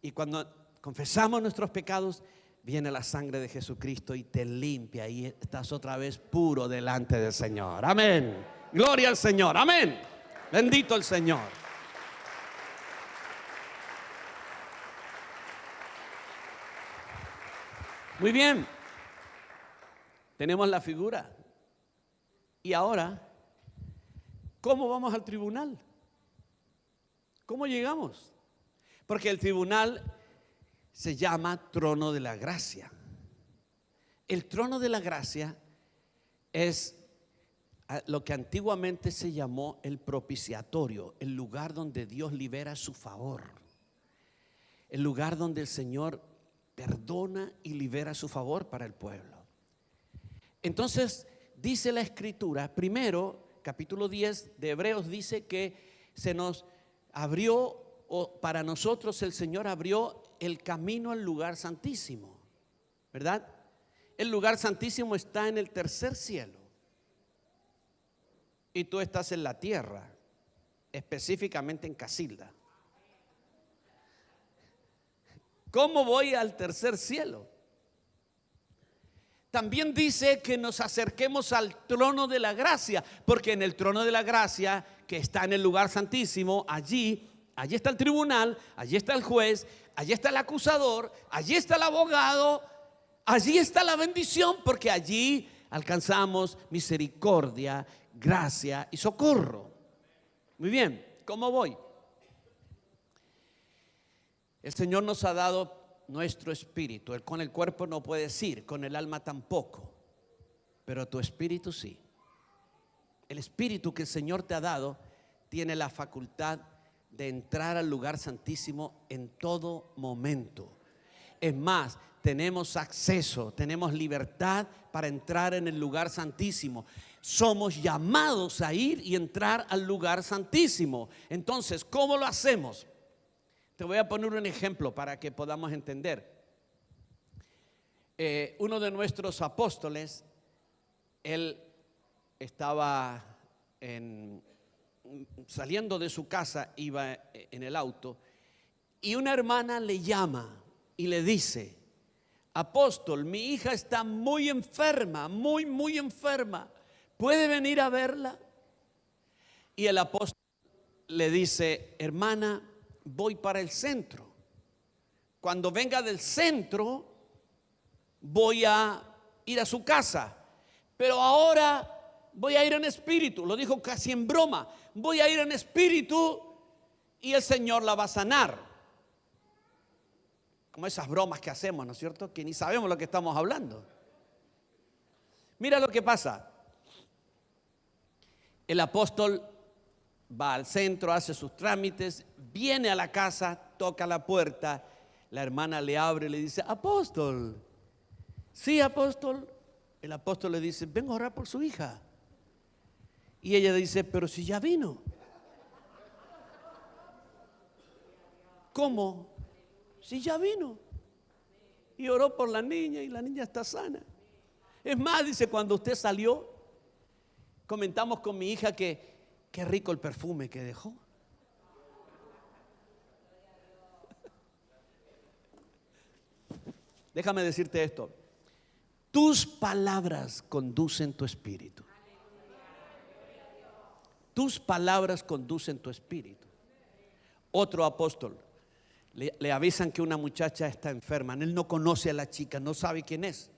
Y cuando confesamos nuestros pecados, viene la sangre de Jesucristo y te limpia, y estás otra vez puro delante del Señor. Amén. Gloria al Señor. Amén. Bendito el Señor. Muy bien. Tenemos la figura. Y ahora, ¿cómo vamos al tribunal? ¿Cómo llegamos? Porque el tribunal se llama trono de la gracia. El trono de la gracia es lo que antiguamente se llamó el propiciatorio, el lugar donde Dios libera su favor, el lugar donde el Señor perdona y libera su favor para el pueblo. Entonces dice la Escritura, primero, capítulo 10 de Hebreos dice que se nos abrió, o para nosotros el Señor abrió el camino al lugar santísimo, ¿verdad? El lugar santísimo está en el tercer cielo y tú estás en la tierra, específicamente en Casilda. ¿Cómo voy al tercer cielo? También dice que nos acerquemos al trono de la gracia, porque en el trono de la gracia, que está en el lugar santísimo, allí está el tribunal, allí está el juez, allí está el acusador, allí está el abogado, allí está la bendición, porque allí alcanzamos misericordia, gracia y socorro. Muy bien, ¿cómo voy? El Señor nos ha dado nuestro espíritu. Él con el cuerpo no puedes ir, con el alma tampoco, pero tu espíritu sí. El espíritu que el Señor te ha dado tiene la facultad de entrar al lugar santísimo en todo momento. Es más, tenemos acceso, tenemos libertad para entrar en el lugar santísimo. Somos llamados a ir y entrar al lugar santísimo. Entonces, ¿cómo lo hacemos? Te voy a poner un ejemplo para que podamos entender. Uno de nuestros apóstoles, él estaba saliendo de su casa, iba en el auto, y una hermana le llama y le dice: apóstol, mi hija está muy enferma, muy enferma, ¿puede venir a verla? Y el apóstol le dice: hermana, voy para el centro. Cuando venga del centro voy a ir a su casa, pero ahora voy a ir en espíritu. Lo dijo casi en broma. Voy a ir en espíritu y el Señor la va a sanar. Como esas bromas que hacemos, ¿no es cierto? Que ni sabemos lo que estamos hablando. Mira lo que pasa. El apóstol va al centro, hace sus trámites, viene a la casa, toca la puerta, la hermana le abre y le dice: apóstol. Sí, apóstol. El apóstol le dice: vengo a orar por su hija. Y ella dice: pero si ya vino. ¿Cómo? Si ya vino. Y oró por la niña y la niña está sana. Es más, dice, cuando usted salió, comentamos con mi hija que qué rico el perfume que dejó. Déjame decirte esto: tus palabras conducen tu espíritu. Tus palabras conducen tu espíritu. Otro apóstol, le avisan que una muchacha está enferma. Él no conoce a la chica, no sabe quién es.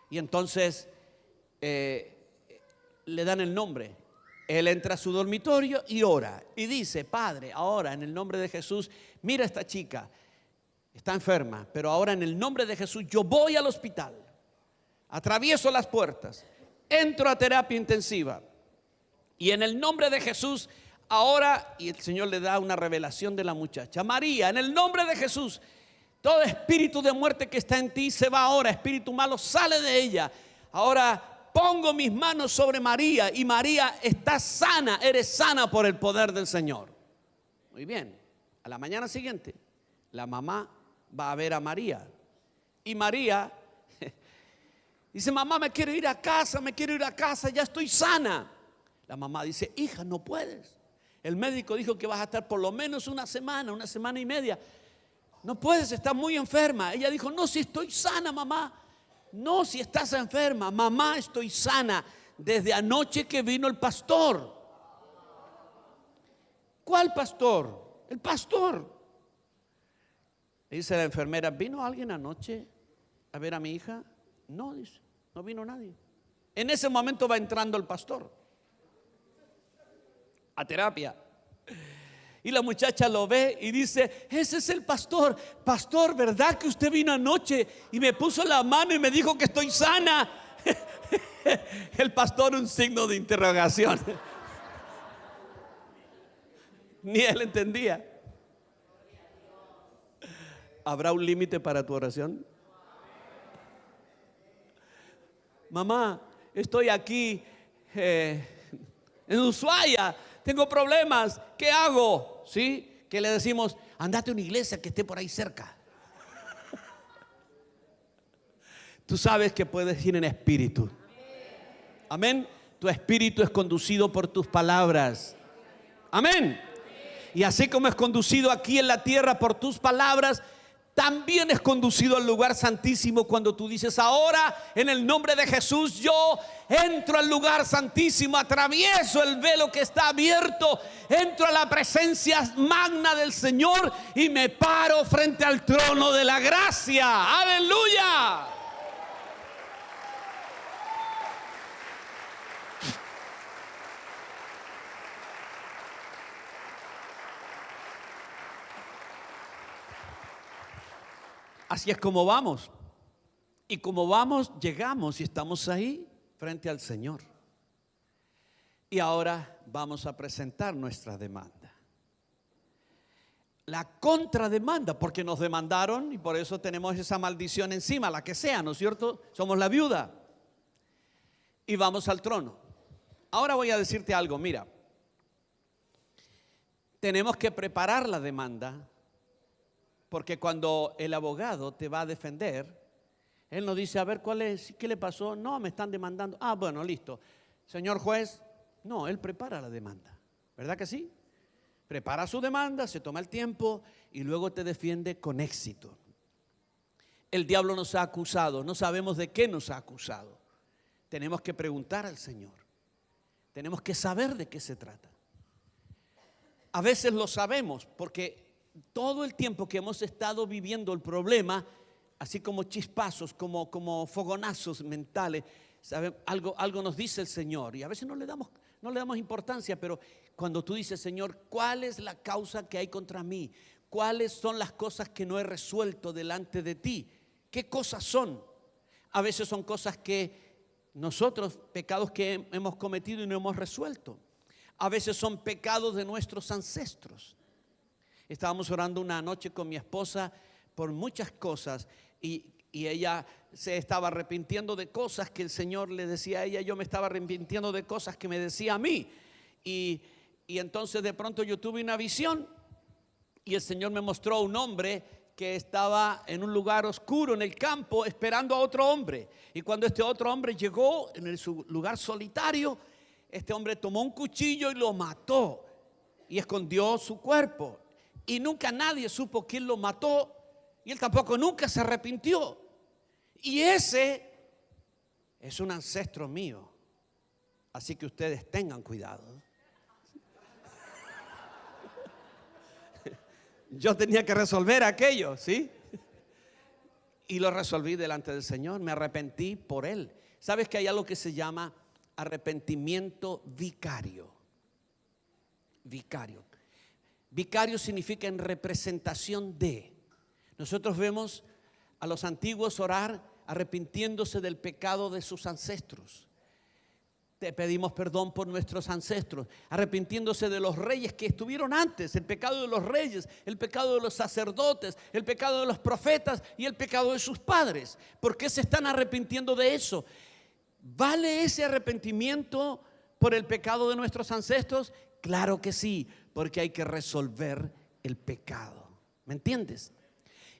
Y entonces le dan el nombre. Él entra a su dormitorio y ora y dice: Padre, ahora en el nombre de Jesús, mira, esta chica está enferma, pero ahora en el nombre de Jesús yo voy al hospital, atravieso las puertas, entro a terapia intensiva y en el nombre de Jesús ahora, y el Señor le da una revelación de la muchacha: María, en el nombre de Jesús, todo espíritu de muerte que está en ti se va ahora, espíritu malo sale de ella. Ahora pongo mis manos sobre María y María está sana, eres sana por el poder del Señor. Muy bien, a la mañana siguiente la mamá va a ver a María y María dice: mamá, me quiero ir a casa, ya estoy sana. La mamá dice: hija, no puedes. El médico dijo que vas a estar por lo menos una semana y media. No puedes, estás muy enferma. Ella dijo: no, si estoy sana, mamá. No, si estás enferma, mamá, estoy sana desde anoche que vino el pastor. ¿Cuál pastor? El pastor. Le dice la enfermera: ¿vino alguien anoche a ver a mi hija? No, dice, no vino nadie. En ese momento va entrando el pastor a terapia. Y la muchacha lo ve y dice: ese es el pastor. Pastor, ¿verdad que usted vino anoche y me puso la mano y me dijo que estoy sana? El pastor, un signo de interrogación. Ni él entendía. ¿Habrá un límite para tu oración? Mamá, estoy aquí en Ushuaia, tengo problemas, ¿qué hago? ¿Sí? Que le decimos: andate a una iglesia que esté por ahí cerca. Tú sabes que puedes ir en espíritu. Amén. Tu espíritu es conducido por tus palabras. Amén. Y así como es conducido aquí en la tierra por tus palabras, también es conducido al lugar santísimo cuando tú dices: ahora en el nombre de Jesús yo entro al lugar santísimo, atravieso el velo que está abierto, entro a la presencia magna del Señor y me paro frente al trono de la gracia. ¡Aleluya! Así es como vamos. Y como vamos, llegamos y estamos ahí frente al Señor. Y ahora vamos a presentar nuestra demanda. La contrademanda, porque nos demandaron y por eso tenemos esa maldición encima, la que sea, ¿no es cierto? Somos la viuda. Y vamos al trono. Ahora voy a decirte algo, mira. Tenemos que preparar la demanda. Porque cuando el abogado te va a defender, él no dice: a ver, ¿cuál es? ¿Qué le pasó? No, me están demandando. Ah, bueno, listo. Señor juez, no, él prepara la demanda. ¿Verdad que sí? Prepara su demanda, se toma el tiempo y luego te defiende con éxito. El diablo nos ha acusado, no sabemos de qué nos ha acusado. Tenemos que preguntar al Señor. Tenemos que saber de qué se trata. A veces lo sabemos porque todo el tiempo que hemos estado viviendo el problema, así como chispazos, como fogonazos mentales, algo nos dice el Señor y a veces no le damos importancia, pero cuando tú dices: Señor, ¿cuál es la causa que hay contra mí? ¿Cuáles son las cosas que no he resuelto delante de ti? ¿Qué cosas son? A veces son cosas que nosotros, pecados que hemos cometido y no hemos resuelto. A veces son pecados de nuestros ancestros. Estábamos orando una noche con mi esposa por muchas cosas y ella se estaba arrepintiendo de cosas que el Señor le decía a ella. Yo me estaba arrepintiendo de cosas que me decía a mí. Y entonces de pronto yo tuve una visión y el Señor me mostró a un hombre que estaba en un lugar oscuro en el campo esperando a otro hombre. Y cuando este otro hombre llegó en su lugar solitario, este hombre tomó un cuchillo y lo mató y escondió su cuerpo. Y nunca nadie supo quién lo mató y él tampoco nunca se arrepintió. Y ese es un ancestro mío. Así que ustedes tengan cuidado. Yo tenía que resolver aquello, ¿sí? Y lo resolví delante del Señor. Me arrepentí por él. ¿Sabes que hay algo que se llama arrepentimiento vicario? Vicario. Vicario significa en representación de. Nosotros vemos a los antiguos orar arrepintiéndose del pecado de sus ancestros. Te pedimos perdón por nuestros ancestros, arrepintiéndose de los reyes que estuvieron antes, el pecado de los reyes, el pecado de los sacerdotes, el pecado de los profetas y el pecado de sus padres. ¿Por qué se están arrepintiendo de eso? ¿Vale ese arrepentimiento por el pecado de nuestros ancestros? Claro que sí, porque hay que resolver el pecado. ¿Me entiendes?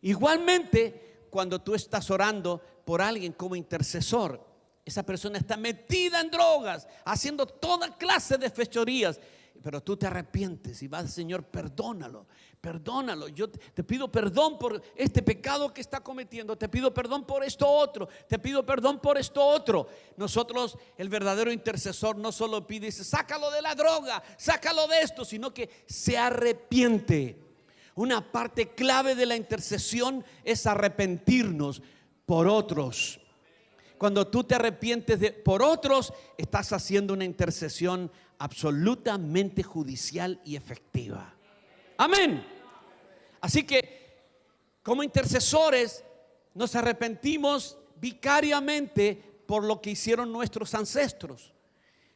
Igualmente, cuando tú estás orando por alguien como intercesor, esa persona está metida en drogas, haciendo toda clase de fechorías, pero tú te arrepientes y vas: Señor, perdónalo, perdónalo. Yo te pido perdón por este pecado que está cometiendo. Te pido perdón por esto otro. Te pido perdón por esto otro. Nosotros, el verdadero intercesor, no solo pide y dice: sácalo de la droga, sácalo de esto, sino que se arrepiente. Una parte clave de la intercesión es arrepentirnos por otros. Cuando tú te arrepientes por otros, estás haciendo una intercesión absolutamente judicial y efectiva. Amén. Así que como intercesores nos arrepentimos vicariamente por lo que hicieron nuestros ancestros.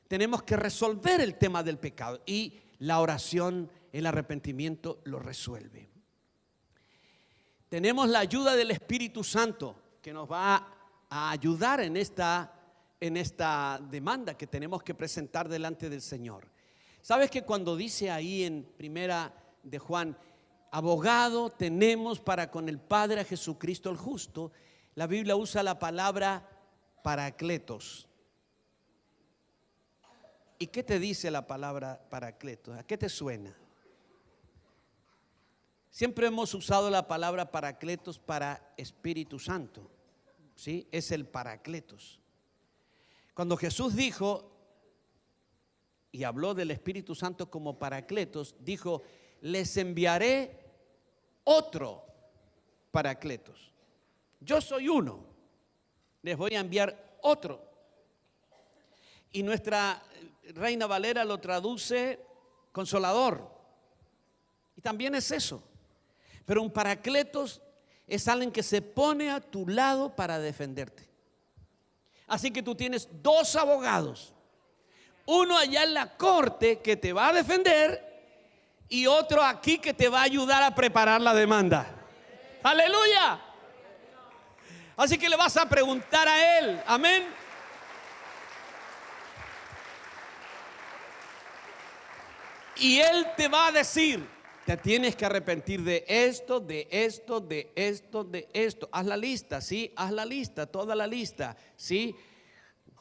Tenemos que resolver el tema del pecado y la oración, el arrepentimiento lo resuelve. Tenemos la ayuda del Espíritu Santo que nos va a ayudar en esta demanda que tenemos que presentar delante del Señor. ¿Sabes que cuando dice ahí en primera de Juan, abogado tenemos para con el Padre a Jesucristo el justo, la Biblia usa la palabra paracletos? ¿Y qué te dice la palabra paracletos? ¿A qué te suena? Siempre hemos usado la palabra paracletos para Espíritu Santo, ¿sí? Es el paracletos. Cuando Jesús dijo y habló del Espíritu Santo como paracletos, dijo, les enviaré otro paracletos. Yo soy uno, les voy a enviar otro. Y nuestra Reina Valera lo traduce consolador. Y también es eso. Pero un paracletos es alguien que se pone a tu lado para defenderte. Así que tú tienes dos abogados. Uno allá en la corte que te va a defender y otro aquí que te va a ayudar a preparar la demanda. ¡Aleluya! Así que le vas a preguntar a él. Amén. Y él te va a decir, te tienes que arrepentir de esto, de esto, de esto, de esto. Haz la lista, ¿sí? Haz la lista, toda la lista, ¿sí?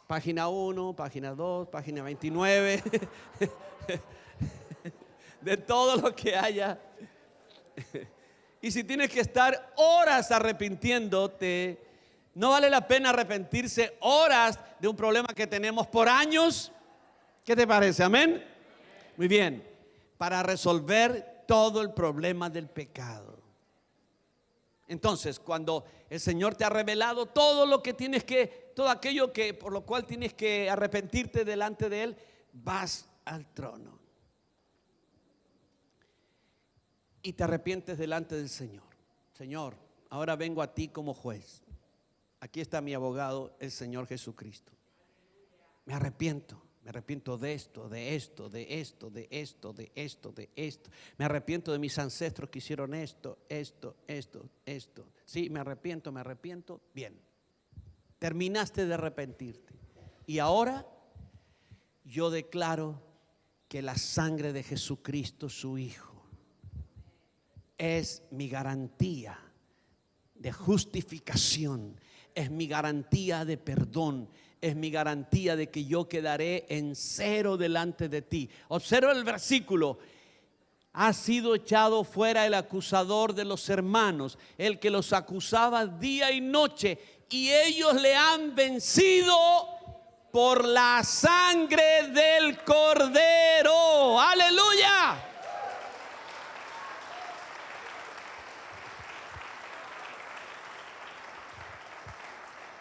Página 1, página 2, página 29. De todo lo que haya. Y si tienes que estar horas arrepintiéndote, ¿no vale la pena arrepentirse horas de un problema que tenemos por años? ¿Qué te parece? Amén. Muy bien. Para resolver todo el problema del pecado. Entonces, cuando el Señor te ha revelado todo lo que tienes que, todo aquello que por lo cual tienes que arrepentirte delante de Él, vas al trono y te arrepientes delante del Señor. Señor, ahora vengo a ti como juez. Aquí está mi abogado, el Señor Jesucristo. Me arrepiento de esto, de esto, de esto, de esto, de esto, de esto. Me arrepiento de mis ancestros que hicieron esto. Sí, me arrepiento. Bien. Terminaste de arrepentirte. Y ahora yo declaro que la sangre de Jesucristo, su Hijo, es mi garantía de justificación, es mi garantía de perdón, es mi garantía de que yo quedaré en cero delante de ti. Observa el versículo. Ha sido echado fuera el acusador de los hermanos, el que los acusaba día y noche, y ellos le han vencido por la sangre del Cordero. ¡Aleluya!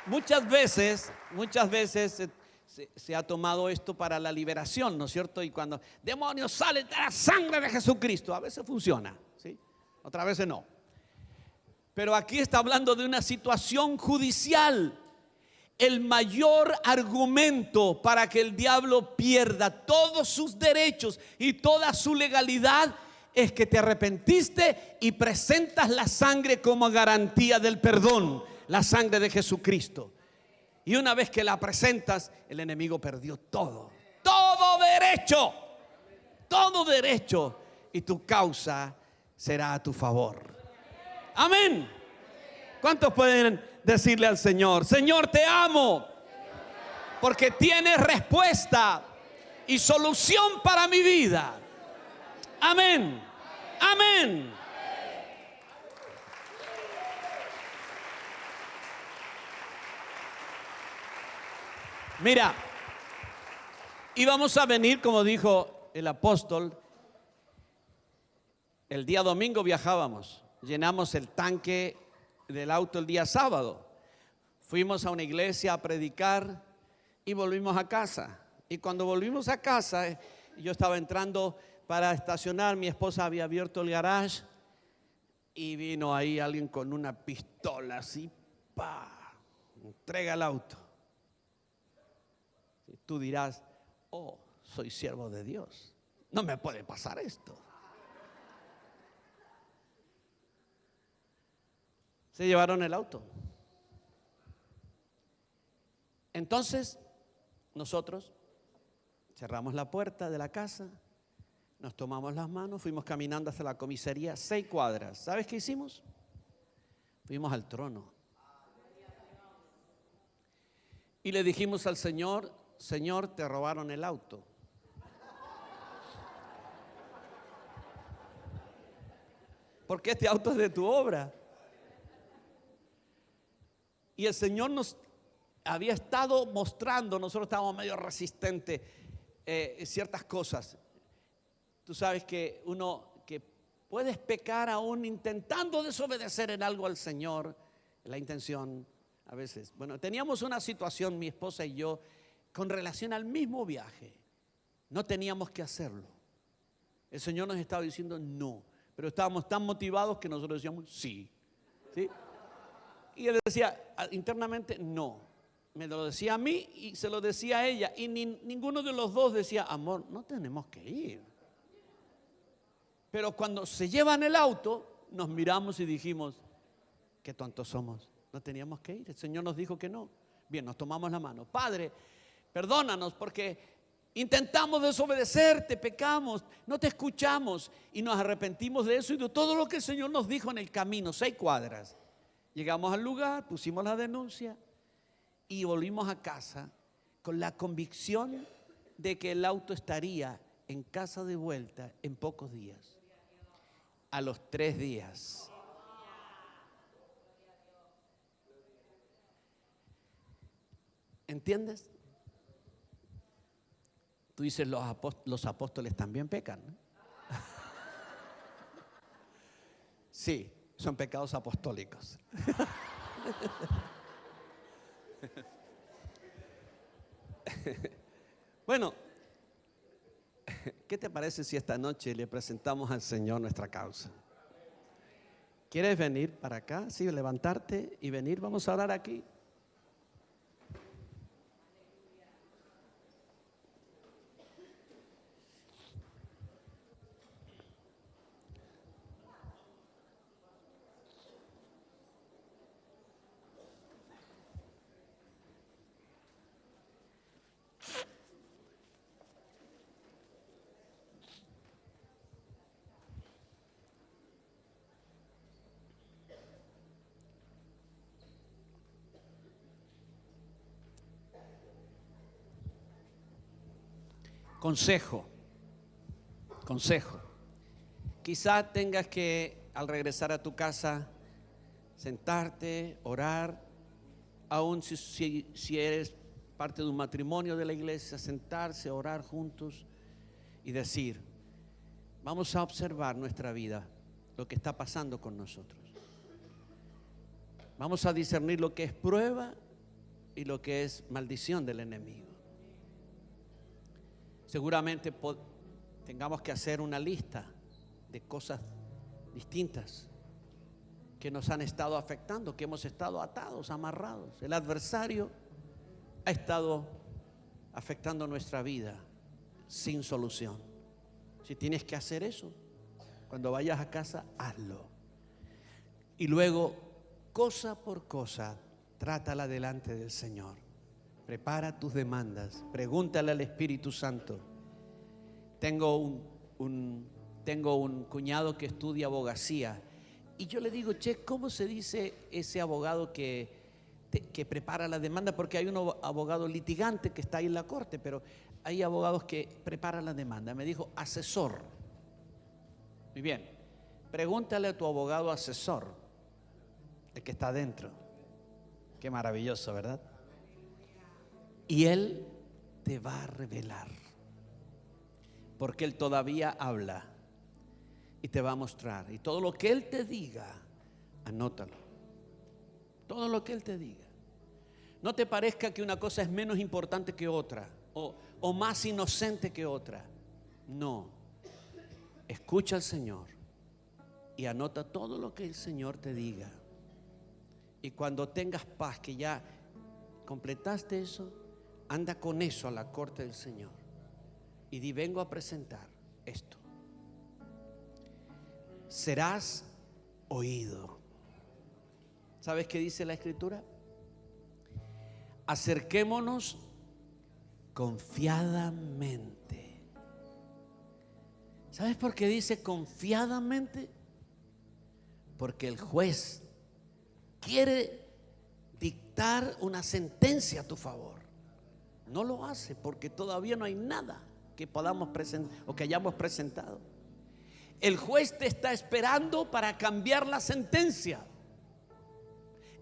Muchas veces se ha tomado esto para la liberación, ¿no es cierto? Y cuando demonios salen de la sangre de Jesucristo, a veces funciona, ¿sí? Otras veces no. Pero aquí está hablando de una situación judicial. El mayor argumento para que el diablo pierda todos sus derechos y toda su legalidad es que te arrepentiste y presentas la sangre como garantía del perdón. La sangre de Jesucristo. Y una vez que la presentas, el enemigo perdió todo derecho, y tu causa será a tu favor. Amén. ¿Cuántos pueden decirle al Señor: Señor, te amo, porque tienes respuesta y solución para mi vida? Amén. Amén. Mira, íbamos a venir, como dijo el apóstol, el día domingo viajábamos, llenamos el tanque del auto el día sábado, Fuimos a una iglesia a predicar y volvimos a casa. Y cuando volvimos a casa, yo estaba entrando para estacionar, mi esposa había abierto el garage y vino ahí alguien con una pistola así, ¡pa! Entrega el auto. Y tú dirás, oh, soy siervo de Dios, no me puede pasar esto. Se llevaron el auto. Entonces, nosotros cerramos la puerta de la casa, nos tomamos las manos, fuimos caminando hasta la comisaría, 6 cuadras. ¿Sabes qué hicimos? Fuimos al trono. Y le dijimos al Señor, Señor, te robaron el auto. Porque este auto es de tu obra. Y el Señor nos había estado mostrando, nosotros estábamos medio resistentes ciertas cosas. Tú sabes que que puedes pecar aún intentando desobedecer en algo al Señor, la intención a veces. Bueno, teníamos una situación, mi esposa y yo, con relación al mismo viaje. No teníamos que hacerlo. El Señor nos estaba diciendo no, pero estábamos tan motivados que nosotros decíamos sí. ¿Sí? Y él decía internamente no. Me lo decía a mí y se lo decía a ella. Y ninguno de los dos decía, amor, no tenemos que ir. Pero cuando se llevan el auto, nos miramos y dijimos, qué tontos somos, no teníamos que ir. El Señor nos dijo que no. Bien, nos tomamos la mano. Padre, perdónanos porque intentamos desobedecerte, pecamos, no te escuchamos y nos arrepentimos de eso y de todo lo que el Señor nos dijo en el camino, 6 cuadras. Llegamos al lugar, pusimos la denuncia y volvimos a casa con la convicción de que el auto estaría en casa de vuelta en pocos días. A los 3 días. ¿Entiendes? Tú dices, los apóstoles también pecan, ¿no? Sí, son pecados apostólicos. Bueno, ¿qué te parece si esta noche le presentamos al Señor nuestra causa? ¿Quieres venir para acá? Sí, levantarte y venir. Vamos a orar aquí. Consejo. Quizá tengas que, al regresar a tu casa, sentarte, orar, aún si eres parte de un matrimonio de la iglesia, sentarse, orar juntos y decir, vamos a observar nuestra vida, lo que está pasando con nosotros. Vamos a discernir lo que es prueba y lo que es maldición del enemigo. Seguramente tengamos que hacer una lista de cosas distintas que nos han estado afectando, que hemos estado atados, amarrados. El adversario ha estado afectando nuestra vida sin solución. Si tienes que hacer eso, cuando vayas a casa, hazlo. Y luego, cosa por cosa, trátala delante del Señor. Prepara tus demandas, pregúntale al Espíritu Santo. Tengo un cuñado que estudia abogacía y yo le digo, che, ¿cómo se dice ese abogado que prepara la demanda? Porque hay un abogado litigante que está ahí en la corte, pero hay abogados que preparan la demanda. Me dijo, asesor. Muy bien, pregúntale a tu abogado asesor, el que está adentro. Qué maravilloso, ¿verdad? Y Él te va a revelar, porque Él todavía habla y te va a mostrar. Y todo lo que Él te diga, anótalo. Todo lo que Él te diga. No te parezca que una cosa es menos importante que otra o más inocente que otra. No. Escucha al Señor y anota todo lo que el Señor te diga. Y cuando tengas paz, que ya completaste eso, anda con eso a la corte del Señor y di: vengo a presentar esto. Serás oído. ¿Sabes qué dice la Escritura? Acerquémonos confiadamente. ¿Sabes por qué dice confiadamente? Porque el juez quiere dictar una sentencia a tu favor. No lo hace porque todavía no hay nada que podamos presentar o que hayamos presentado. El juez te está esperando para cambiar la sentencia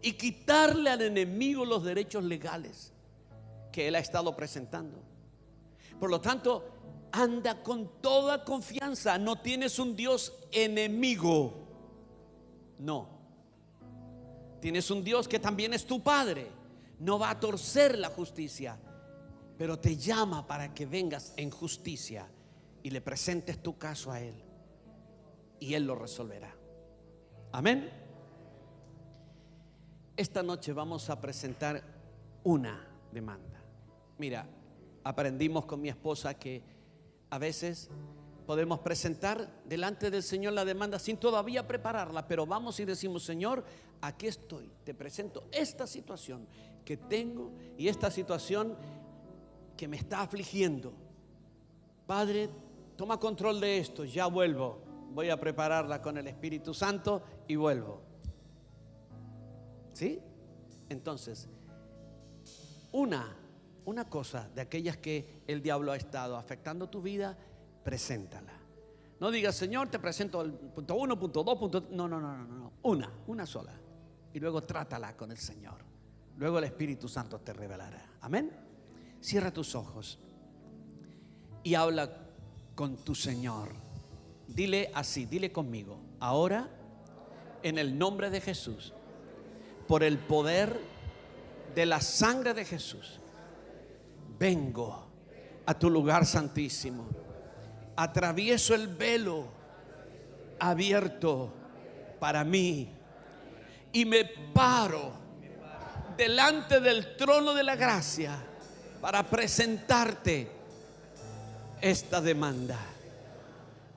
y quitarle al enemigo los derechos legales que él ha estado presentando. Por lo tanto, anda con toda confianza. No tienes un Dios enemigo. No. Tienes un Dios que también es tu Padre. No va a torcer la justicia, pero te llama para que vengas en justicia y le presentes tu caso a Él, y Él lo resolverá. Amén. Esta noche vamos a presentar una demanda. Mira, aprendimos con mi esposa que a veces podemos presentar delante del Señor la demanda sin todavía prepararla, pero vamos y decimos: Señor, aquí estoy, te presento esta situación que tengo y esta situación que me está afligiendo. Padre, toma control de esto, ya vuelvo. Voy a prepararla con el Espíritu Santo y vuelvo. ¿Sí? Entonces, una cosa de aquellas que el diablo ha estado afectando tu vida, preséntala. No digas: Señor, te presento el punto 1, punto 2, punto... No. Una sola. Y luego trátala con el Señor. Luego el Espíritu Santo te revelará. Amén. Cierra tus ojos y habla con tu Señor. Dile así, dile conmigo: ahora, en el nombre de Jesús, por el poder de la sangre de Jesús, vengo a tu lugar santísimo. Atravieso el velo abierto para mí y me paro delante del trono de la gracia para presentarte esta demanda.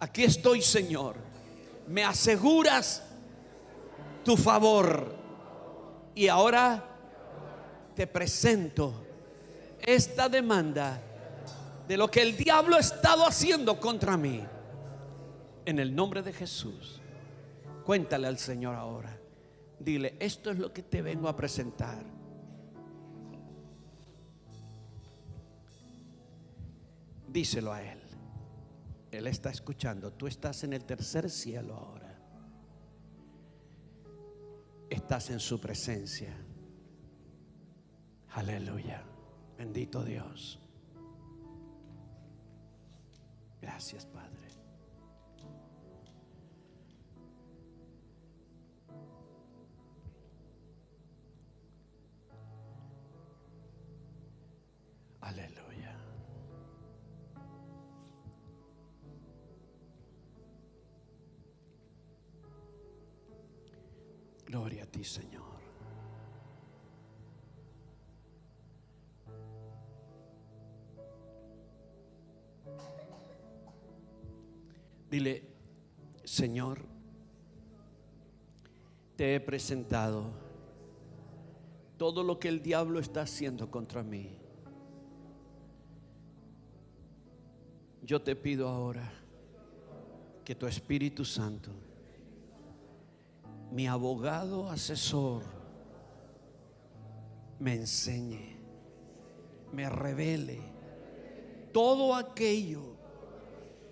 Aquí estoy, Señor. Me aseguras tu favor y ahora te presento esta demanda de lo que el diablo ha estado haciendo contra mí. En el nombre de Jesús, cuéntale al Señor ahora. Dile: esto es lo que te vengo a presentar. Díselo a Él. Él está escuchando. Tú estás en el tercer cielo ahora. Estás en su presencia. Aleluya. Bendito Dios. Gracias, Padre. Aleluya. Gloria a ti, Señor. Dile: Señor, te he presentado todo lo que el diablo está haciendo contra mí. Yo te pido ahora que tu Espíritu Santo, mi abogado asesor, me enseñe, me revele todo aquello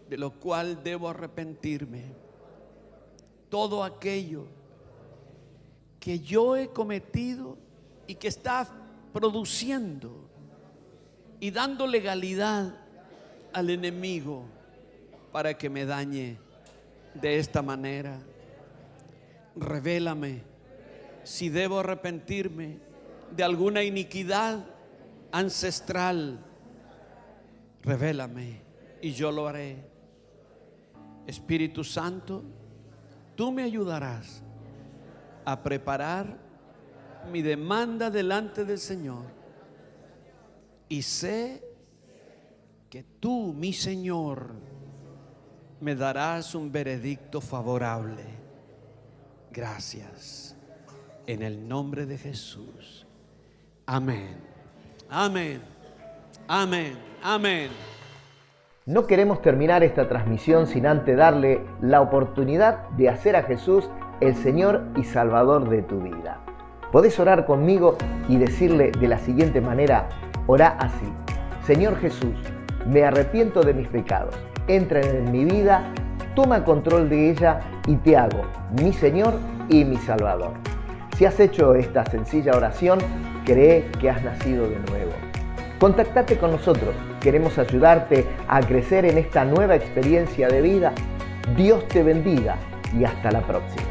de lo cual debo arrepentirme, todo aquello que yo he cometido y que está produciendo y dando legalidad al enemigo para que me dañe de esta manera. Revélame si debo arrepentirme de alguna iniquidad ancestral, revélame y yo lo haré. Espíritu Santo, tú me ayudarás a preparar mi demanda delante del Señor, y sé que tú, mi Señor, me darás un veredicto favorable. Gracias, en el nombre de Jesús. Amén, amén, amén, amén. No queremos terminar esta transmisión sin antes darle la oportunidad de hacer a Jesús el Señor y Salvador de tu vida. Podés orar conmigo y decirle de la siguiente manera: orá así: Señor Jesús, me arrepiento de mis pecados, entra en mi vida, toma control de ella y te hago mi Señor y mi Salvador. Si has hecho esta sencilla oración, cree que has nacido de nuevo. Contactate con nosotros, queremos ayudarte a crecer en esta nueva experiencia de vida. Dios te bendiga y hasta la próxima.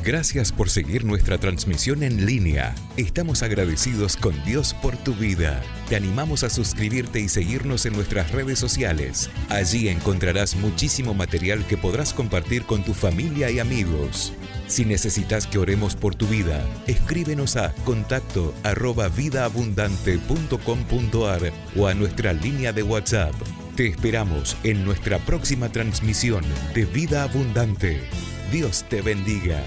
Gracias por seguir nuestra transmisión en línea. Estamos agradecidos con Dios por tu vida. Te animamos a suscribirte y seguirnos en nuestras redes sociales. Allí encontrarás muchísimo material que podrás compartir con tu familia y amigos. Si necesitas que oremos por tu vida, escríbenos a contacto@vidaabundante.com.ar o a nuestra línea de WhatsApp. Te esperamos en nuestra próxima transmisión de Vida Abundante. Dios te bendiga.